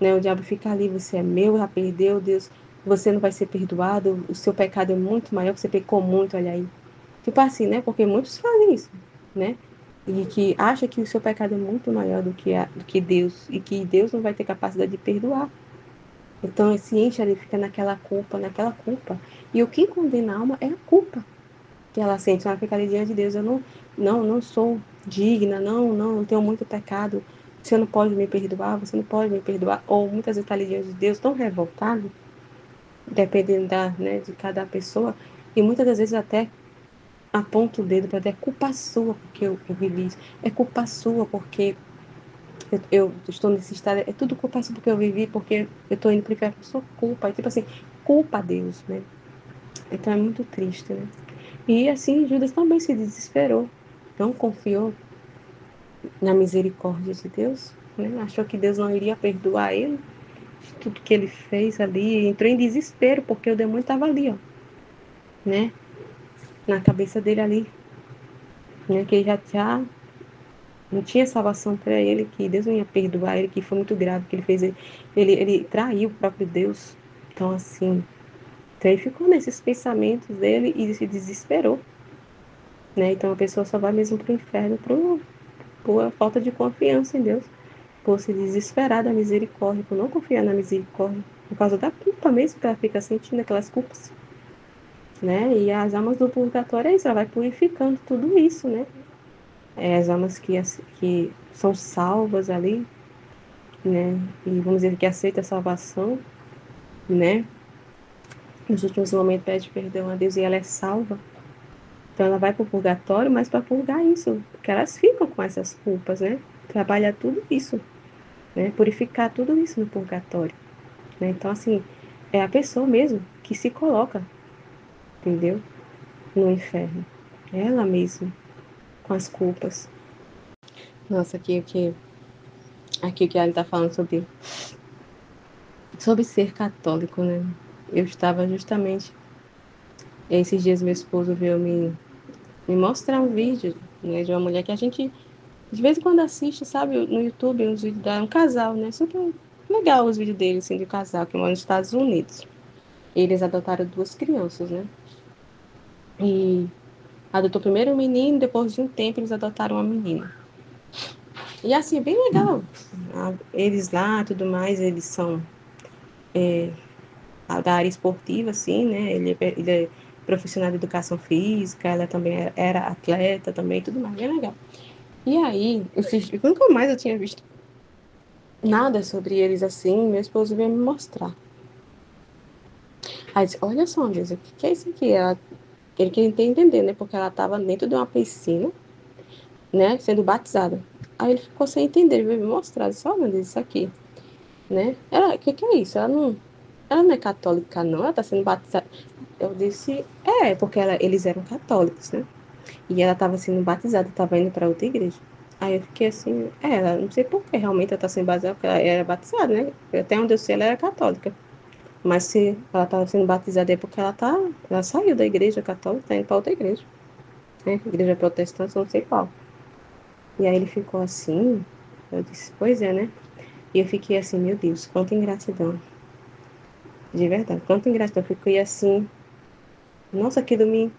né? O diabo fica ali, você é meu, já perdeu, Deus, você não vai ser perdoado, o seu pecado é muito maior, você pecou muito, olha aí. Tipo assim, né? Porque muitos fazem isso, né? E que acha que o seu pecado é muito maior do que Deus, e que Deus não vai ter capacidade de perdoar. Então, esse enche ali, fica naquela culpa, naquela culpa. E o que condena a alma é a culpa que ela sente. Ela fica ali diante de Deus, eu não sou digna, não tenho muito pecado. Você não pode me perdoar, você não pode me perdoar. Ou muitas vezes está ali diante de Deus tão revoltado, dependendo né, de cada pessoa, e muitas das vezes até aponta o dedo para dizer, é culpa sua porque eu vivi isso, é culpa sua porque eu estou nesse estado, é tudo culpa sua porque eu vivi, porque eu estou indo para o inferno, sua culpa, tipo assim, culpa a Deus, né? Então é muito triste, né? E assim, Judas também se desesperou, não confiou na misericórdia de Deus, né? Achou que Deus não iria perdoar ele, tudo que ele fez ali, entrou em desespero, porque o demônio estava ali, ó, né? Na cabeça dele ali, né? Que já não tinha salvação para ele, que Deus não ia perdoar ele, que foi muito grave, que ele fez, ele traiu o próprio Deus. Então, assim, então ele ficou nesses pensamentos dele e se desesperou, né? Então a pessoa só vai mesmo para o inferno por falta de confiança em Deus, por se desesperar da misericórdia, por não confiar na misericórdia, por causa da culpa mesmo que ela fica sentindo, aquelas culpas, né? E as almas do purgatório é isso, ela vai purificando tudo isso, né? É, as almas que são salvas ali, né? E vamos dizer que aceita a salvação, né? Nos últimos momentos pede perdão a Deus e ela é salva. Então ela vai para o purgatório, mas para purgar isso, porque elas ficam com essas culpas, né? Trabalhar tudo isso, né? Purificar tudo isso no purgatório, né? Então assim, é a pessoa mesmo que se coloca, entendeu? No inferno. Ela mesma, com as culpas. Nossa, aqui o que ela está falando sobre ser católico, né? Eu estava justamente esses dias meu esposo veio me mostrar um vídeo, né, de uma mulher que a gente de vez em quando assiste, sabe, no YouTube, uns vídeos um casal, né? Super legal os vídeos deles, assim, de casal que mora nos Estados Unidos. Eles adotaram duas crianças, né? E adotou primeiro um menino, depois de um tempo eles adotaram uma menina. E assim, é bem legal. Eles lá, tudo mais, eles são da área esportiva, assim, né? Ele é profissional de educação física, ela também era atleta também, tudo mais, bem legal. E aí, nunca mais eu tinha visto nada sobre eles assim, meu esposo veio me mostrar. Aí disse, olha só, Andresa, o que é isso aqui? Ele queria entender, né? Porque ela estava dentro de uma piscina, né? Sendo batizada. Aí ele ficou sem entender, ele veio me mostrar, disse, olha, Andresa, isso aqui, né? Ela, o que é isso? Ela não é católica, não, ela está sendo batizada. Eu disse, porque eles eram católicos, né? E ela estava sendo batizada, estava indo para outra igreja. Aí eu fiquei assim, ela, não sei por que realmente ela está sendo batizada, porque ela era batizada, né? Até onde eu sei, ela era católica. Mas se ela estava sendo batizada é porque ela saiu da igreja católica, está indo para outra igreja, né? Igreja protestante, não sei qual. E aí ele ficou assim, eu disse, pois é, né? E eu fiquei assim, meu Deus, quanta ingratidão. De verdade, quanta ingratidão. Eu fiquei assim, nossa, que domingo.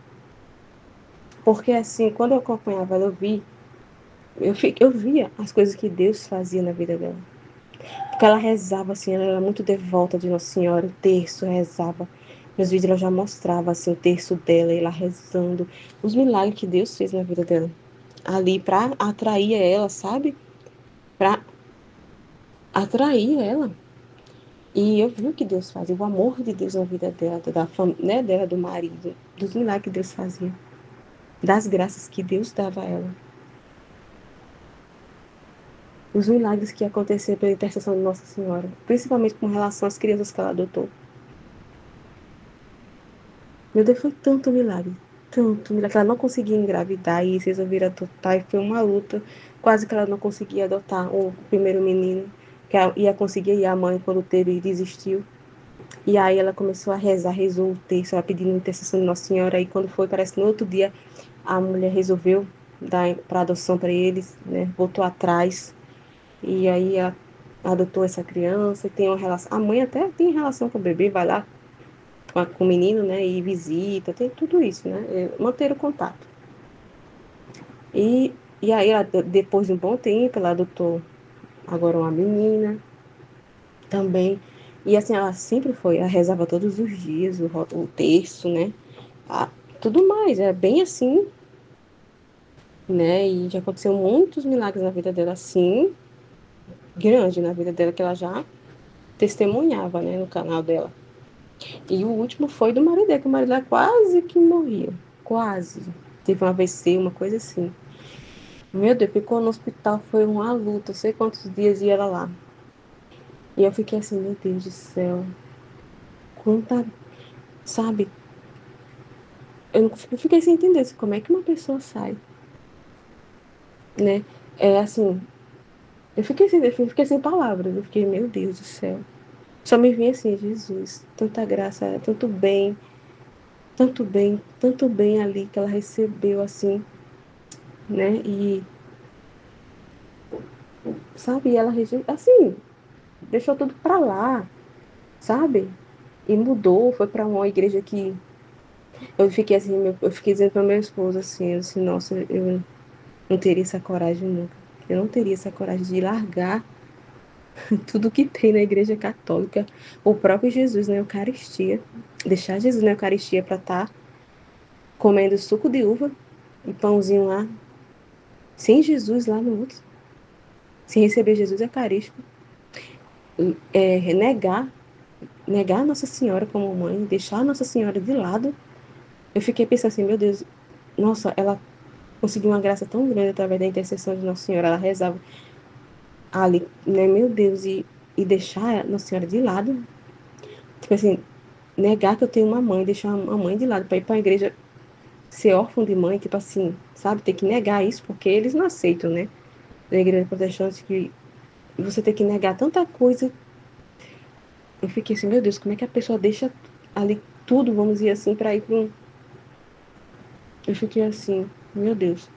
Porque assim, quando eu acompanhava ela, eu via as coisas que Deus fazia na vida dela. Porque ela rezava assim, ela era muito devota de Nossa Senhora, o terço rezava. Nos vídeos ela já mostrava assim, o terço dela, ela rezando, os milagres que Deus fez na vida dela. Ali para atrair ela, sabe? Para atrair ela. E eu vi o que Deus fazia, o amor de Deus na vida dela, né, dela, do marido, dos milagres que Deus fazia, das graças que Deus dava a ela. Os milagres que aconteceram pela intercessão de Nossa Senhora, principalmente com relação às crianças que ela adotou. Meu Deus, foi tanto milagre, que ela não conseguia engravidar e eles resolveram adotar, e foi uma luta, quase que ela não conseguia adotar o primeiro menino, que ia conseguir, e a mãe, quando teve, desistiu. E aí ela começou a rezar, rezou o texto, ela pedindo intercessão de Nossa Senhora, e quando foi, parece que no outro dia, a mulher resolveu dar para adoção para eles, né, voltou atrás, E aí ela adotou essa criança, e tem uma relação. A mãe até tem relação com o bebê, vai lá com o menino, né? E visita, tem tudo isso, né? Manter o contato. E, e aí, depois de um bom tempo, ela adotou agora uma menina também. E assim, ela sempre foi, ela rezava todos os dias o terço, né? Ah, tudo mais, é bem assim, né? E já aconteceu muitos milagres na vida dela, assim, grande na vida dela, que ela já testemunhava, né, no canal dela. E o último foi do marido dela, que o marido dela quase que morria. Quase. Teve um AVC, uma coisa assim. Meu Deus, ficou no hospital, foi uma luta, sei quantos dias e ela lá. E eu fiquei assim, meu Deus do céu, quanta, sabe? Eu fiquei sem entender assim, como é que uma pessoa sai, né? É assim, eu fiquei sem palavras, eu fiquei, meu Deus do céu. Só me vinha assim, Jesus, tanta graça, tanto bem ali que ela recebeu, assim, né? E, sabe, ela, assim, deixou tudo pra lá, sabe? E mudou, foi pra uma igreja que eu fiquei assim, eu fiquei dizendo para meu esposo assim, eu disse, nossa, eu não teria essa coragem nunca. Eu não teria essa coragem de largar tudo que tem na igreja católica, o próprio Jesus na Eucaristia, deixar Jesus na Eucaristia para estar comendo suco de uva e pãozinho lá, sem Jesus lá no outro, sem receber Jesus Eucarístico, negar Nossa Senhora como mãe, deixar Nossa Senhora de lado. Eu fiquei pensando assim, meu Deus, nossa, ela conseguiu uma graça tão grande através da intercessão de Nossa Senhora, ela rezava ali, né, meu Deus, e deixar Nossa Senhora de lado, tipo assim, negar que eu tenho uma mãe, deixar uma mãe de lado para ir para a igreja, ser órfão de mãe, tipo assim, sabe, ter que negar isso, porque eles não aceitam, né, da igreja protestante, que você tem que negar tanta coisa. Eu fiquei assim, meu Deus, como é que a pessoa deixa ali tudo, vamos dizer assim, para ir para um. Eu fiquei assim, meu Deus.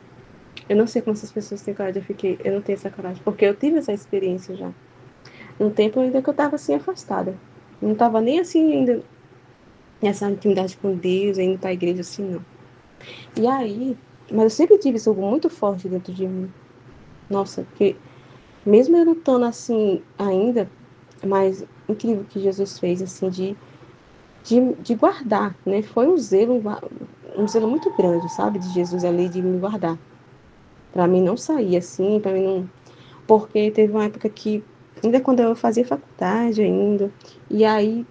Eu não sei como essas pessoas têm coragem, eu não tenho essa coragem, porque eu tive essa experiência já. Um tempo ainda que eu estava assim afastada. Não estava nem assim ainda nessa intimidade com Deus, indo para a igreja assim, não. E aí, mas eu sempre tive isso muito forte dentro de mim. Nossa, porque mesmo eu lutando assim ainda, mas incrível que Jesus fez, assim, de guardar, né? Foi um zelo muito grande, sabe, de Jesus ali, de me guardar. Para mim não sair assim, para mim não. Porque teve uma época que, ainda quando eu fazia faculdade ainda, e aí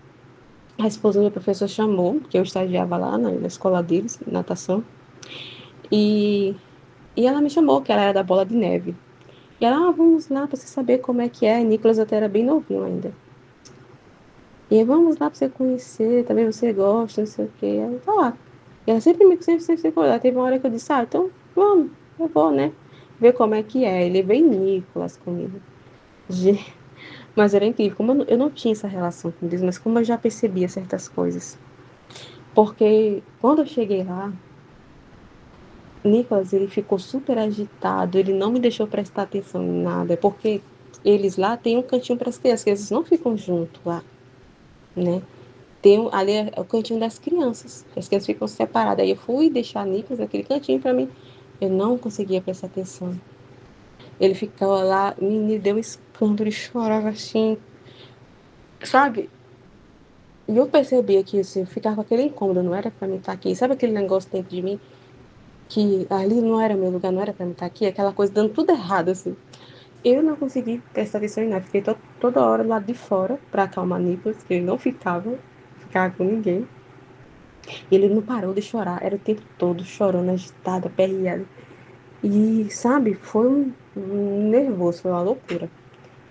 a esposa do meu professor chamou, que eu estagiava lá na escola deles, natação, e, e ela me chamou, que ela era da Bola de Neve. E ela, vamos lá para você saber como é que é. E Nicolas até era bem novinho ainda. E vamos lá para você conhecer, também você gosta, não sei o quê. Ela tá lá. E ela sempre ela teve uma hora que eu disse, então vamos, eu vou, né? Ver como é que é. E levei Nicolas comigo. Mas era incrível, como eu não tinha essa relação com Deus, mas como eu já percebia certas coisas. Porque quando eu cheguei lá, Nicolas, ele ficou super agitado, ele não me deixou prestar atenção em nada, porque eles lá têm um cantinho para as crianças, que eles não ficam juntos lá, né? Ali é o cantinho das crianças, as crianças ficam separadas. Aí eu fui deixar Nicolas naquele cantinho para mim, eu não conseguia prestar atenção. Ele ficava lá, me deu um escândalo, ele chorava assim, sabe? E eu percebia que assim, eu ficava com aquele incômodo, não era para mim estar aqui. Sabe aquele negócio dentro de mim que ali não era meu lugar, não era para mim estar aqui, aquela coisa dando tudo errado assim. Eu não consegui prestar atenção em nada, fiquei toda hora lá de fora para acalmar Nicolas, que ele não ficava com ninguém. E ele não parou de chorar, era o tempo todo chorando, agitado, aperreado. E, sabe, foi um nervoso, foi uma loucura.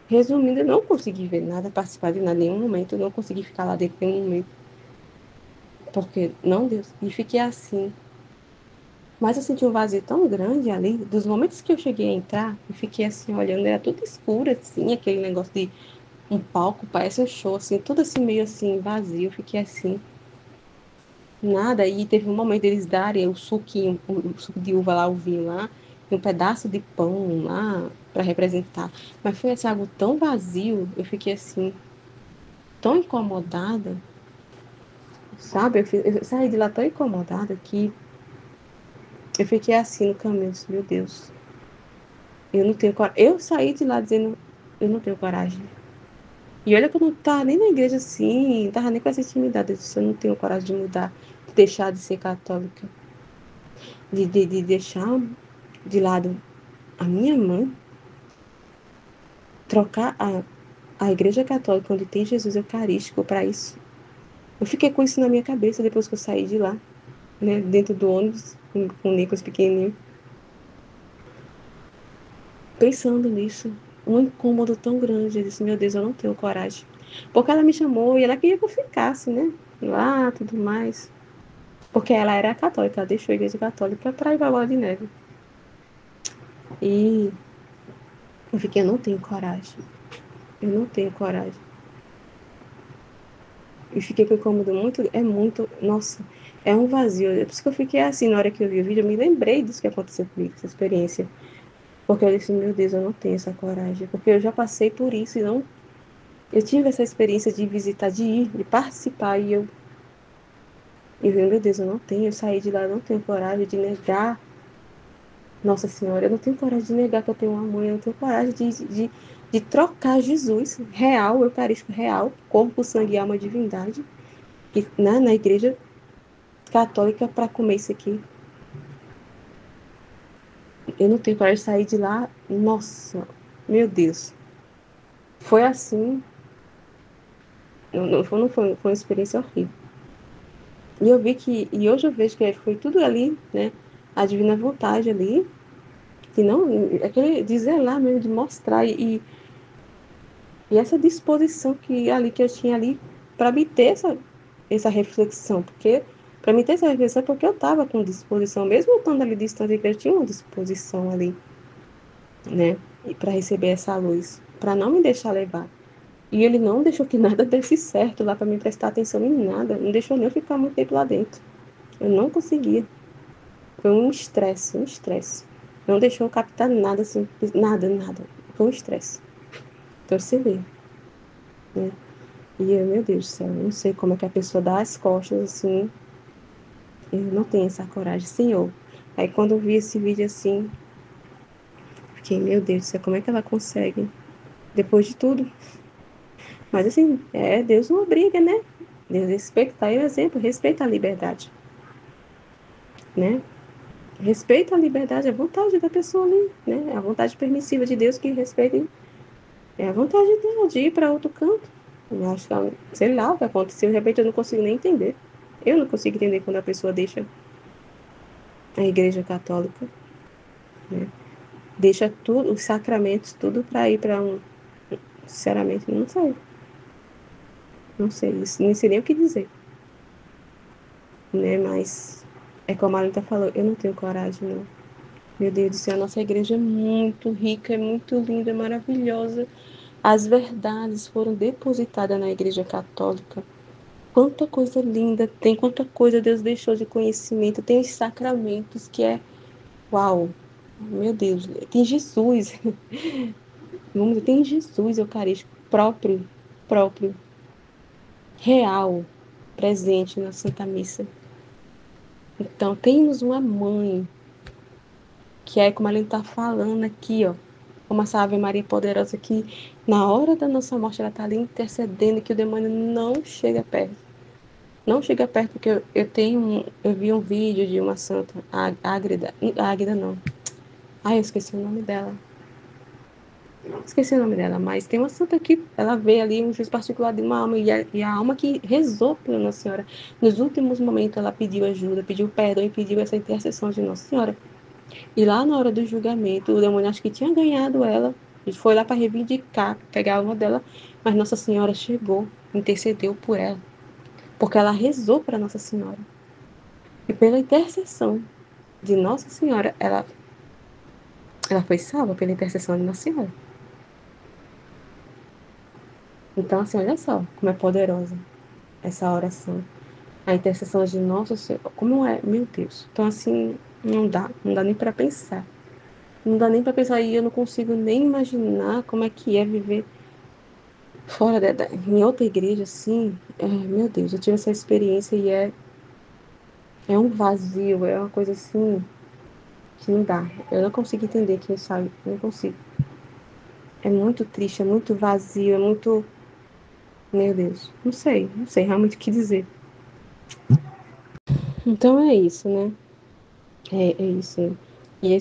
Resumindo, eu não consegui ver nada, participar de nada, em nenhum momento, eu não consegui ficar lá dentro em nenhum momento, porque não deu. E fiquei assim. Mas eu senti um vazio tão grande ali, dos momentos que eu cheguei a entrar, eu fiquei assim, olhando, era tudo escuro, assim, aquele negócio de um palco, parece um show, assim, tudo assim, meio assim, vazio, eu fiquei assim, nada. E teve um momento deles darem o suquinho, o suco de uva lá, o vinho lá, um pedaço de pão lá para representar. Mas foi assim, algo tão vazio, eu fiquei assim, tão incomodada, sabe? Eu saí de lá tão incomodada que eu fiquei assim no caminho, eu disse, meu Deus, eu não tenho coragem. Eu saí de lá dizendo, eu não tenho coragem. E olha que eu não tava nem na igreja assim, não tava nem com essa intimidade. Eu disse, eu não tenho coragem de mudar, de deixar de ser católica, de deixar de lado a minha mãe, trocar a igreja católica, onde tem Jesus Eucarístico, para isso. Eu fiquei com isso na minha cabeça depois que eu saí de lá, né, dentro do ônibus, com o Nicolas pequenininho, pensando nisso. Um incômodo tão grande. Eu disse, meu Deus, eu não tenho coragem. Porque ela me chamou e ela queria que eu ficasse, né? Lá, tudo mais. Porque ela era católica, ela deixou a igreja católica para ir para a Bola de Neve. E eu fiquei, eu não tenho coragem. Eu não tenho coragem. E fiquei com incômodo muito, é muito, nossa, é um vazio. É por isso que eu fiquei assim, na hora que eu vi o vídeo, eu me lembrei disso que aconteceu comigo, essa experiência. Porque eu disse, meu Deus, eu não tenho essa coragem. Porque eu já passei por isso e não. Eu tive essa experiência de visitar, de ir, de participar, e eu, meu Deus, eu não tenho. Eu saí de lá, eu não tenho coragem de negar. Nossa Senhora, eu não tenho coragem de negar que eu tenho uma mãe, eu não tenho coragem de trocar Jesus real, eucarístico real, corpo, sangue, alma, divindade, e, na igreja católica para comer isso aqui. Eu não tenho coragem de sair de lá. Nossa, meu Deus. Foi assim. Foi uma experiência horrível. E eu vi que, e hoje eu vejo que foi tudo ali, né? A divina vontade ali, que não, aquele dizer lá mesmo, de mostrar, e essa disposição que ali que eu tinha ali para me ter essa reflexão, porque para me ter essa reflexão, porque eu estava com disposição, mesmo eu estando ali distante, eu tinha uma disposição ali, né? E para receber essa luz, para não me deixar levar. E ele não deixou que nada desse certo lá para me prestar atenção em nada, não deixou nem eu ficar muito tempo lá dentro. Eu não conseguia. Foi um estresse, um estresse. Não deixou eu captar nada assim, nada, nada. Foi um estresse. Então você vê, né? E eu, meu Deus do céu, eu não sei como é que a pessoa dá as costas assim. Eu não tenho essa coragem, Senhor. Aí quando eu vi esse vídeo assim, fiquei, meu Deus do céu, como é que ela consegue? Depois de tudo. Mas assim, Deus não obriga, né? Deus respeita, aí o exemplo, respeita a liberdade, né? Respeita a liberdade, a vontade da pessoa ali, né? A vontade permissiva de Deus que respeita. É a vontade dela de ir para outro canto. Eu acho que, sei lá o que aconteceu, de repente eu não consigo nem entender. Eu não consigo entender quando a pessoa deixa a igreja católica, né? Deixa tudo, os sacramentos, tudo para ir para um. Sinceramente, não sei. Não sei, isso, nem sei nem o que dizer, né? Mas é como a Alita falou, eu não tenho coragem, não. Meu Deus do céu, a nossa igreja é muito rica, é muito linda, é maravilhosa. As verdades foram depositadas na igreja católica. Quanta coisa linda tem, quanta coisa Deus deixou de conhecimento. Tem os sacramentos que é. Uau! Meu Deus, tem Jesus. Tem Jesus Eucarístico próprio, real, presente na Santa Missa. Então, temos uma mãe, que é como ela está falando aqui, ó. Como essa Ave Maria poderosa que, na hora da nossa morte, ela está ali intercedendo que o demônio não chega perto. Não chega perto, porque eu vi um vídeo de uma santa, Ágreda não. Ai, eu esqueci o nome dela. Esqueci o nome dela, mas tem uma santa que ela vê ali um juiz particular de uma alma, e a alma que rezou pela Nossa Senhora. Nos últimos momentos ela pediu ajuda, pediu perdão e pediu essa intercessão de Nossa Senhora. E lá na hora do julgamento, o demônio acho que tinha ganhado ela, e foi lá para reivindicar, pegar a alma dela, mas Nossa Senhora chegou, intercedeu por ela, porque ela rezou para Nossa Senhora. E pela intercessão de Nossa Senhora, ela foi salva pela intercessão de Nossa Senhora. Então, assim, olha só como é poderosa essa oração. A intercessão de Nossa Senhora, como é, meu Deus. Então, assim, não dá nem para pensar. Não dá nem para pensar, e eu não consigo nem imaginar como é que é viver fora em outra igreja, assim. Meu Deus, eu tive essa experiência e é um vazio, é uma coisa assim que não dá. Eu não consigo entender quem sabe, eu não consigo. É muito triste, é muito vazio, é muito. Meu Deus, não sei realmente o que dizer. Então é isso, né? É isso, né? E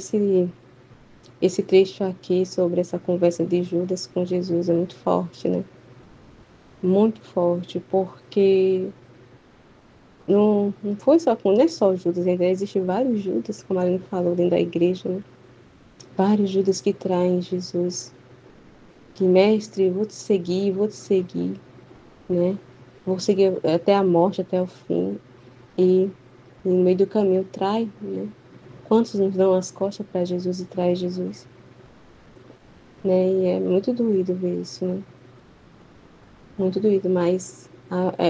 esse trecho aqui sobre essa conversa de Judas com Jesus é muito forte, né? Muito forte, porque não foi só com, não é só Judas, ainda existem vários Judas, como a Aline falou, dentro da igreja, né? Vários Judas que traem Jesus, que mestre, vou te seguir, né? Vou seguir até a morte, até o fim, e no meio do caminho trai, né? Quantos nos dão as costas para Jesus e trai Jesus, né? E é muito doído ver isso, né? Muito doído, mas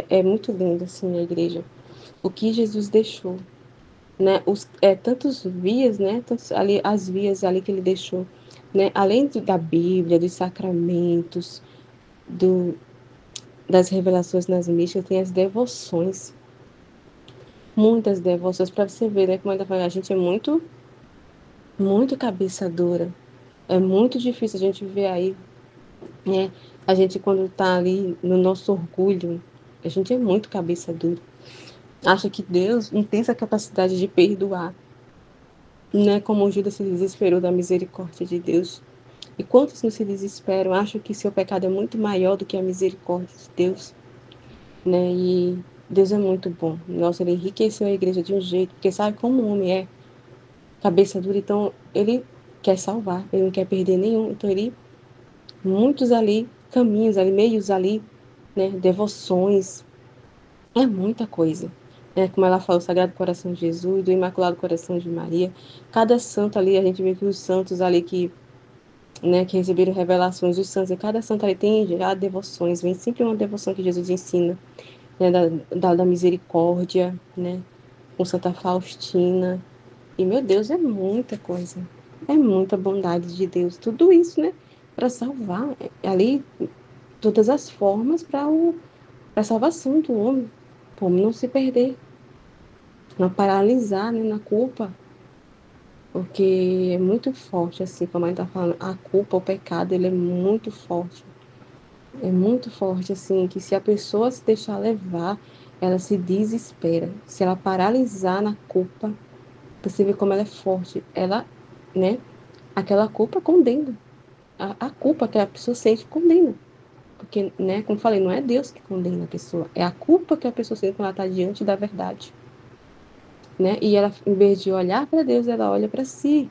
é muito lindo, assim, a igreja. O que Jesus deixou, né? Tantos vias, né? Tantos, ali, as vias ali que ele deixou, né? Além da Bíblia, dos sacramentos, do, das revelações nas místicas, tem as devoções, muitas devoções, para você ver, né? Como ainda fala, a gente é muito cabeça dura. É muito difícil a gente ver aí, né? A gente, quando está ali no nosso orgulho, a gente é muito cabeça dura. Acha que Deus não tem essa capacidade de perdoar, né? Como Judas se desesperou da misericórdia de Deus. E quantos não se desesperam, acham que seu pecado é muito maior do que a misericórdia de Deus, né? E Deus é muito bom. Nossa, ele enriqueceu a igreja de um jeito, porque sabe como o homem é cabeça dura, então ele quer salvar, ele não quer perder nenhum. Então ele, muitos ali, caminhos ali, meios ali, né? Devoções, é muita coisa. É, como ela falou, o Sagrado Coração de Jesus, do Imaculado Coração de Maria. Cada santo ali, a gente vê que os santos ali que, né, que receberam revelações, os santos, e cada santo ali tem já devoções, vem sempre uma devoção que Jesus ensina, né, da misericórdia, né, com Santa Faustina. E, meu Deus, é muita coisa. É muita bondade de Deus. Tudo isso, né, para salvar. Ali, todas as formas para a salvação do homem. Para o homem não se perder, não paralisar, né, na culpa. Porque é muito forte, assim, como a gente está falando, a culpa, o pecado, ele é muito forte. É muito forte, assim, que se a pessoa se deixar levar, ela se desespera. Se ela paralisar na culpa, você vê como ela é forte. Ela, né? Aquela culpa condena. A culpa que a pessoa sente condena. Porque, né, como eu falei, não é Deus que condena a pessoa. É a culpa que a pessoa sente quando ela está diante da verdade. Né? E ela, em vez de olhar para Deus, ela olha para si.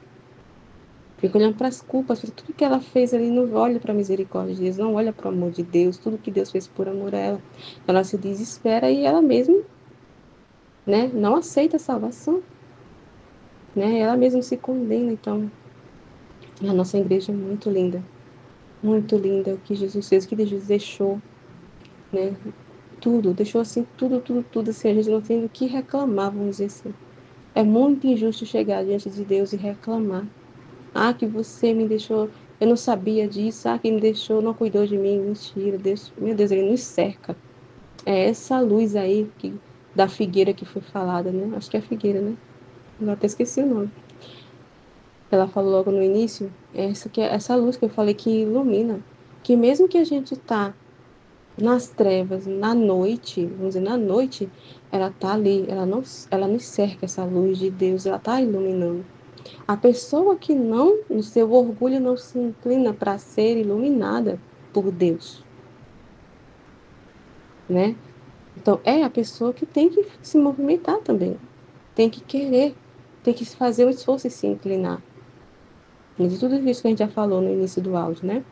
Fica olhando para as culpas, para tudo que ela fez ali, não olha para a misericórdia de Deus, não olha para o amor de Deus, tudo que Deus fez por amor a ela. Ela se desespera e ela mesma, né, não aceita a salvação, né? Ela mesma se condena. Então, a nossa igreja é muito linda, o que Jesus fez, o que Jesus deixou, né? Tudo, deixou assim, tudo assim, a gente não tem do que reclamar, vamos dizer assim. É muito injusto chegar diante de Deus e reclamar. Ah, que você me deixou, eu não sabia disso. Ah, que me deixou, não cuidou de mim. Mentira, Deus, meu Deus, ele nos cerca. É essa luz aí da figueira que foi falada, né? Acho que é a figueira, né? Eu até esqueci o nome. Ela falou logo no início, essa luz que eu falei que ilumina, que mesmo que a gente tá nas trevas, na noite, vamos dizer, na noite, ela tá ali, ela nos cerca essa luz de Deus, ela tá iluminando. A pessoa que não, no seu orgulho, não se inclina para ser iluminada por Deus, né? Então, é a pessoa que tem que se movimentar também, tem que querer, tem que fazer o esforço e se inclinar. E de tudo isso que a gente já falou no início do áudio, né?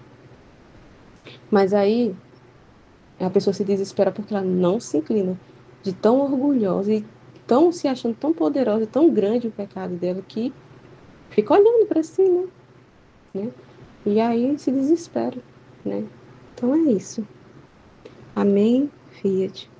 Mas aí a pessoa se desespera porque ela não se inclina, de tão orgulhosa e tão se achando tão poderosa, tão grande o pecado dela que fica olhando para si, né? E aí se desespera, né? Então é isso. Amém, Fiat.